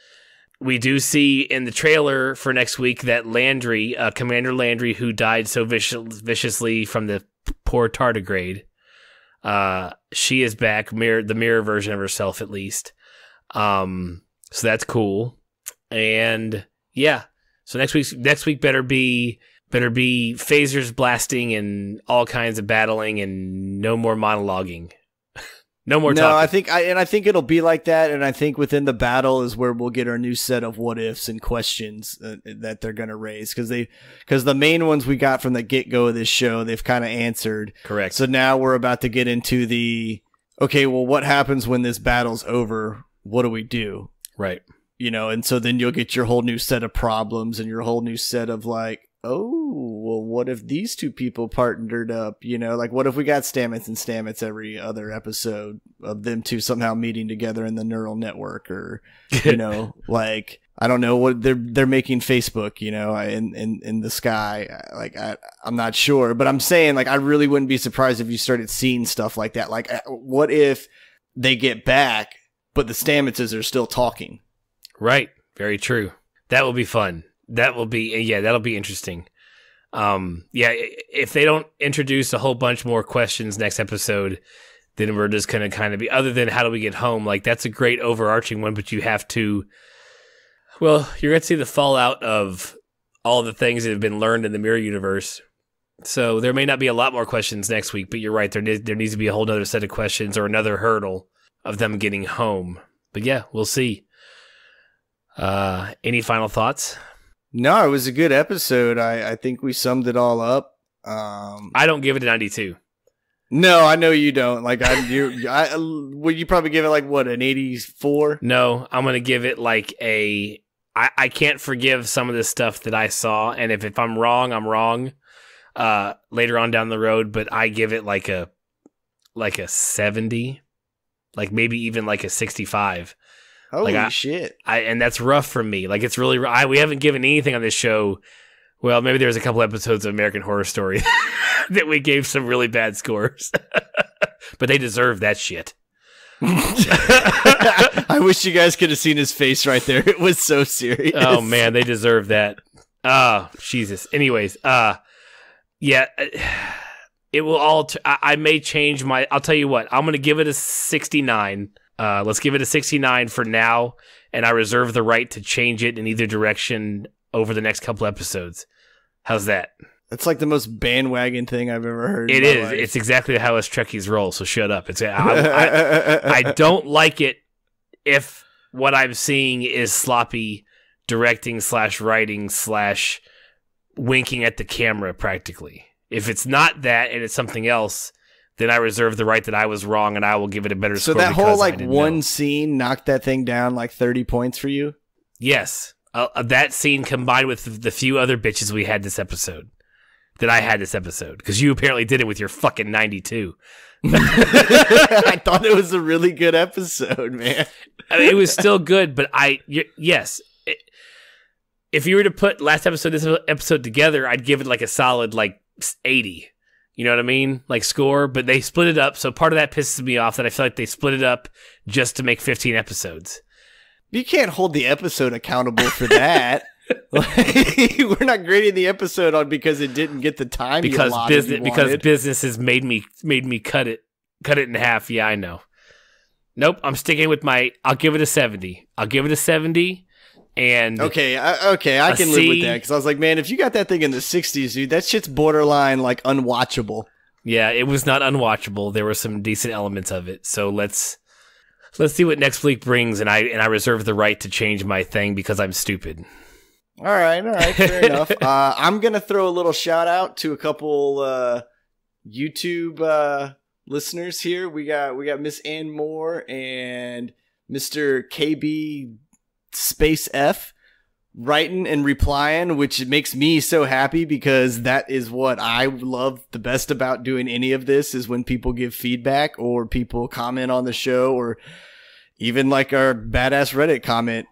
We do see in the trailer for next week that Landry, Commander Landry, who died so viciously from the poor tardigrade, she is back, the mirror version of herself at least. So that's cool. And yeah, so next week better be phasers blasting and all kinds of battling and no more monologuing. No more talking. I think it'll be like that, and I think within the battle is where we'll get our new set of what ifs and questions that they're going to raise, because the main ones we got from the get-go of this show, they've kind of answered. Correct. So now we're about to get into okay, well, what happens when this battle's over? What do we do? Right. You know, and so then you'll get your whole new set of problems and your whole new set of like, oh, well, what if these two people partnered up? You know, like what if we got Stamets and Stamets every other episode of them two somehow meeting together in the neural network, or, you know, like, I don't know what they're making Facebook, you know, in the sky. Like, I'm not sure, but I'm saying like, I really wouldn't be surprised if you started seeing stuff like that. Like, what if they get back, but the Stametses are still talking? Right. Very true. That will be fun. That'll be interesting. If they don't introduce a whole bunch more questions next episode, then we're just going to kind of be, other than how do we get home? Like, that's a great overarching one, but you have to, well, you're going to see the fallout of all the things that have been learned in the mirror universe. So there may not be a lot more questions next week, but you're right. There needs to be a whole other set of questions or another hurdle of them getting home. But yeah, we'll see. Any final thoughts? No, it was a good episode. I think we summed it all up. I don't give it a 92. No, I know you don't. Like, would you probably give it like what, an 84? No, I'm gonna give it like I can't forgive some of this stuff that I saw, and if I'm wrong, I'm wrong. Later on down the road, but I give it like a 70, like maybe even like a 65. Holy shit. And that's rough for me. Like, it's really, we haven't given anything on this show. Well, maybe there was a couple episodes of American Horror Story that we gave some really bad scores, but they deserve that shit. I wish you guys could have seen his face right there. It was so serious. Oh man, they deserve that. Oh, Jesus. Anyways, yeah, it will all, I may change I'll tell you what, I'm going to give it a 69. Let's give it a 69 for now, and I reserve the right to change it in either direction over the next couple episodes. How's that? That's like the most bandwagon thing I've ever heard. It is. Life. It's exactly how us Trekkies roll, so shut up. I don't like it if what I'm seeing is sloppy directing / writing / winking at the camera practically. If it's not that and it's something else, then I reserve the right that I was wrong, and I will give it a better score. So that whole like one scene knocked that thing down like 30 points for you? Yes. That scene combined with the few other bitches we had this episode. That I had this episode. Because you apparently did it with your fucking 92. I thought it was a really good episode, man. I mean, it was still good, but yes. If you were to put last episode, this episode together, I'd give it like a solid like 80. You know what I mean? Like score, but they split it up. So part of that pisses me off that I feel like they split it up just to make 15 episodes. You can't hold the episode accountable for that. We're not grading the episode on because it didn't get the time because business has made me cut it in half. Yeah, I know. Nope, I'm sticking with I'll give it a 70. I'll give it a 70. And okay, I can live with that, because I was like, man, if you got that thing in the 60s, dude, that shit's borderline like unwatchable. Yeah, it was not unwatchable. There were some decent elements of it. So let's see what next week brings, and I reserve the right to change my thing because I'm stupid. All right, fair enough. I'm gonna throw a little shout out to a couple YouTube listeners here. We got Miss Ann Moore and Mr. KB Space F writing and replying, which makes me so happy, because that is what I love the best about doing any of this, is when people give feedback or people comment on the show, or even like our badass Reddit comment,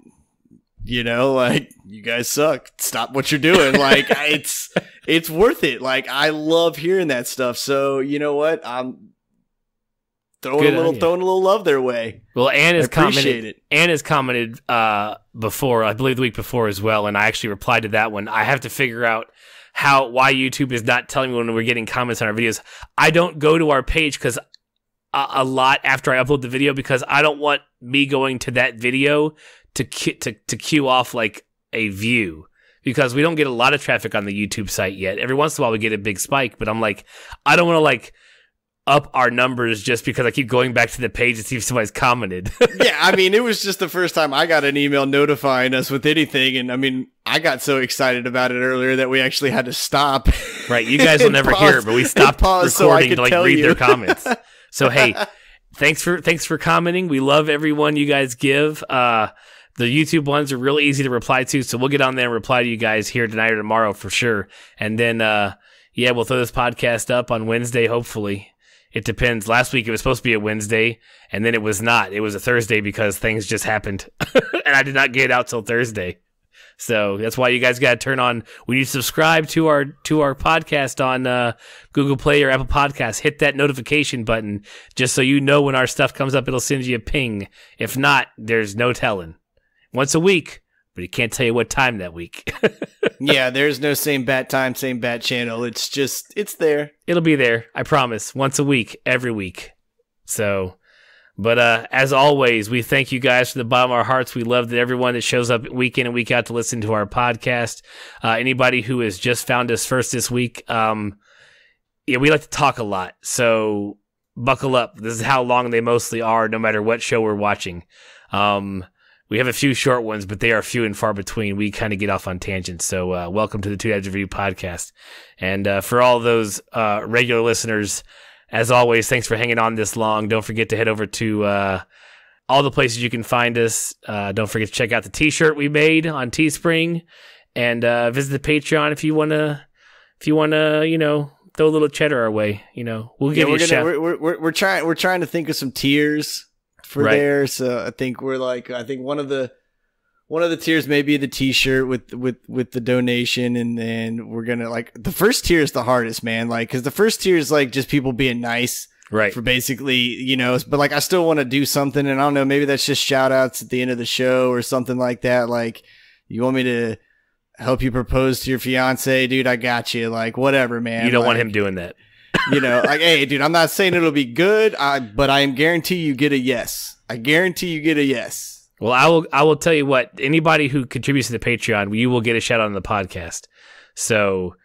you know, like, you guys suck, stop what you're doing. Like, it's worth it. Like, I love hearing that stuff. So you know what, I'm throwing a little love their way. Well, Ann has commented. Ann has commented before, I believe the week before as well, and I actually replied to that one. I have to figure out why YouTube is not telling me when we're getting comments on our videos. I don't go to our page because a lot after I upload the video, because I don't want me going to that video to queue off like a view, because we don't get a lot of traffic on the YouTube site yet. Every once in a while we get a big spike, but I'm like, I don't want to like up our numbers just because I keep going back to the page to see if somebody's commented. Yeah, I mean, it was just the first time I got an email notifying us with anything, and I mean, I got so excited about it earlier that we actually had to stop. Right, you guys will never hear it, but we stopped recording to like read their comments. So hey, thanks for commenting. We love every one you guys give. The YouTube ones are real easy to reply to, so we'll get on there and reply to you guys here tonight or tomorrow for sure. And then we'll throw this podcast up on Wednesday, hopefully. It depends. Last week it was supposed to be a Wednesday, and then it was not. It was a Thursday because things just happened, and I did not get it out till Thursday. So that's why you guys got to turn on. When you subscribe to our podcast on Google Play or Apple Podcasts, hit that notification button just so you know when our stuff comes up. It'll send you a ping. If not, there's no telling. Once a week, but he can't tell you what time that week. Yeah, there's no same bat time, same bat channel. It's just, it's there. It'll be there, I promise. Once a week, every week. So, but as always, we thank you guys from the bottom of our hearts. We love that everyone that shows up week in and week out to listen to our podcast. Anybody who has just found us first this week, we like to talk a lot. So buckle up. This is how long they mostly are, no matter what show we're watching. We have a few short ones, but they are few and far between. We kind of get off on tangents. So welcome to the Two Dads Review podcast. And for all those regular listeners, as always, thanks for hanging on this long. Don't forget to head over to all the places you can find us. Don't forget to check out the t-shirt we made on Teespring, and visit the Patreon if you want to, throw a little cheddar our way. We'll give you a shout. We're trying to think of some tiers for there. So I think one of the tiers may be the t-shirt with the donation, and then we're gonna, like, the first tier is the hardest, man, like, because the first tier is like just people being nice, right, for basically, but like I still want to do something, and I don't know, maybe that's just shout outs at the end of the show or something like that. Like, you want me to help you propose to your fiance, dude, I got you. Like, whatever, man. You don't want him doing that. Like, hey, dude, I'm not saying it'll be good, but I guarantee you get a yes. I guarantee you get a yes. Well, I will tell you what, anybody who contributes to the Patreon, you will get a shout out on the podcast. So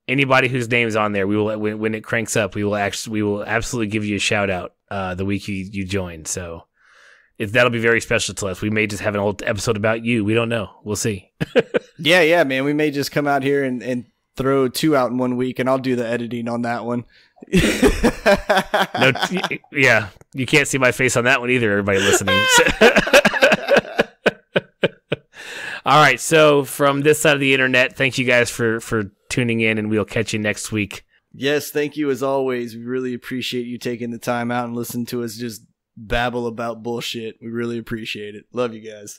anybody whose name is on there, we will, when it cranks up, we will absolutely give you a shout out the week you join. So that'll be very special to us. We may just have an old episode about you. We don't know. We'll see. Yeah, man. We may just come out here and throw 2 out in 1 week, and I'll do the editing on that one. Yeah, you can't see my face on that one either, everybody listening. All right, so from this side of the internet, thank you guys for tuning in, and we'll catch you next week. Yes, thank you as always. We really appreciate you taking the time out and listening to us just babble about bullshit. We really appreciate it. Love you guys.